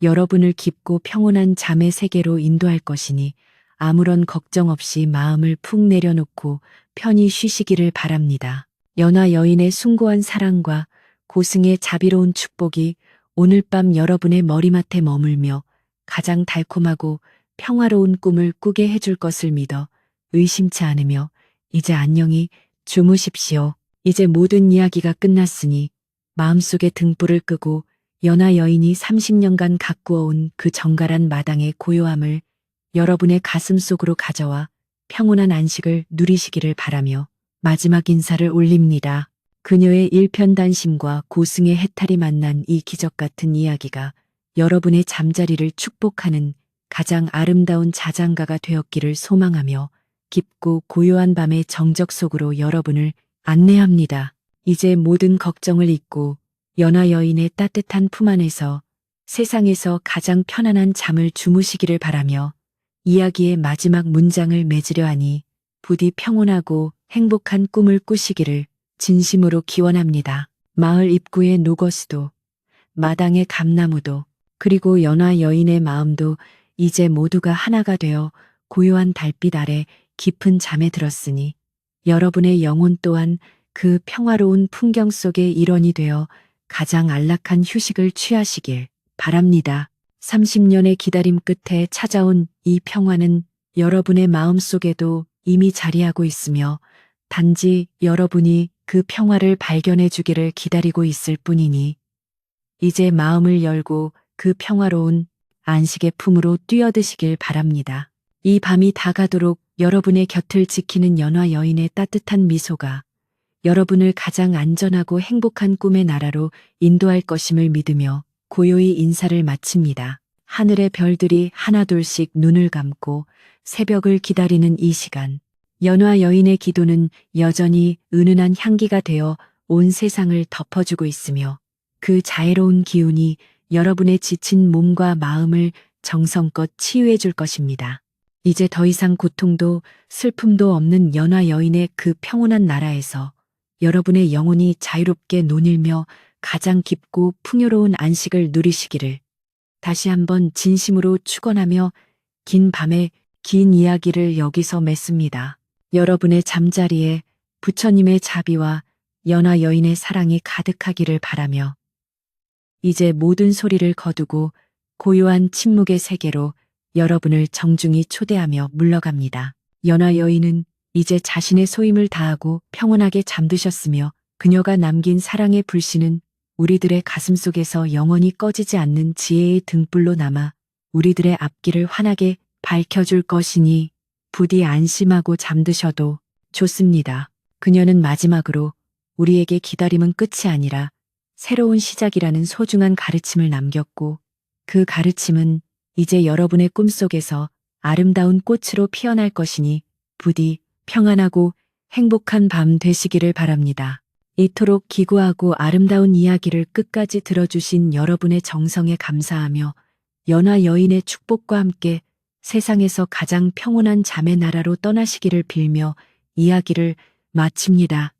여러분을 깊고 평온한 잠의 세계로 인도할 것이니 아무런 걱정 없이 마음을 푹 내려놓고 편히 쉬시기를 바랍니다. 연화 여인의 숭고한 사랑과 고승의 자비로운 축복이 오늘 밤 여러분의 머리맡에 머물며 가장 달콤하고 평화로운 꿈을 꾸게 해줄 것을 믿어 의심치 않으며 이제 안녕히 주무십시오. 이제 모든 이야기가 끝났으니 마음속에 등불을 끄고 연화 여인이 30년간 가꾸어온 그 정갈한 마당의 고요함을 여러분의 가슴 속으로 가져와 평온한 안식을 누리시기를 바라며 마지막 인사를 올립니다. 그녀의 일편단심과 고승의 해탈이 만난 이 기적 같은 이야기가 여러분의 잠자리를 축복하는 가장 아름다운 자장가가 되었기를 소망하며 깊고 고요한 밤의 정적 속으로 여러분을 안내합니다. 이제 모든 걱정을 잊고 연화 여인의 따뜻한 품 안에서 세상에서 가장 편안한 잠을 주무시기를 바라며 이야기의 마지막 문장을 맺으려 하니 부디 평온하고 행복한 꿈을 꾸시기를 진심으로 기원합니다. 마을 입구의 노거스도 마당의 감나무도 그리고 연화 여인의 마음도 이제 모두가 하나가 되어 고요한 달빛 아래 깊은 잠에 들었으니 여러분의 영혼 또한 그 평화로운 풍경 속의 일원이 되어 가장 안락한 휴식을 취하시길 바랍니다. 30년의 기다림 끝에 찾아온 이 평화는 여러분의 마음 속에도 이미 자리하고 있으며 단지 여러분이 그 평화를 발견해 주기를 기다리고 있을 뿐이니 이제 마음을 열고 그 평화로운 안식의 품으로 뛰어드시길 바랍니다. 이 밤이 다가도록 여러분의 곁을 지키는 연화 여인의 따뜻한 미소가 여러분을 가장 안전하고 행복한 꿈의 나라로 인도할 것임을 믿으며 고요히 인사를 마칩니다. 하늘의 별들이 하나둘씩 눈을 감고 새벽을 기다리는 이 시간, 연화 여인의 기도는 여전히 은은한 향기가 되어 온 세상을 덮어주고 있으며 그 자애로운 기운이 여러분의 지친 몸과 마음을 정성껏 치유해 줄 것입니다. 이제 더 이상 고통도 슬픔도 없는 연화 여인의 그 평온한 나라에서 여러분의 영혼이 자유롭게 논일며 가장 깊고 풍요로운 안식을 누리시기를 다시 한번 진심으로 축원하며 긴 밤의 긴 이야기를 여기서 맺습니다. 여러분의 잠자리에 부처님의 자비와 연하 여인의 사랑이 가득하기를 바라며 이제 모든 소리를 거두고 고요한 침묵의 세계로 여러분을 정중히 초대하며 물러갑니다. 연하 여인은 이제 자신의 소임을 다하고 평온하게 잠드셨으며 그녀가 남긴 사랑의 불씨는 우리들의 가슴 속에서 영원히 꺼지지 않는 지혜의 등불로 남아 우리들의 앞길을 환하게 밝혀줄 것이니 부디 안심하고 잠드셔도 좋습니다. 그녀는 마지막으로 우리에게 기다림은 끝이 아니라 새로운 시작이라는 소중한 가르침을 남겼고 그 가르침은 이제 여러분의 꿈속에서 아름다운 꽃으로 피어날 것이니 부디 평안하고 행복한 밤 되시기를 바랍니다. 이토록 기구하고 아름다운 이야기를 끝까지 들어주신 여러분의 정성에 감사하며 연하 여인의 축복과 함께 세상에서 가장 평온한 잠의 나라로 떠나시기를 빌며 이야기를 마칩니다.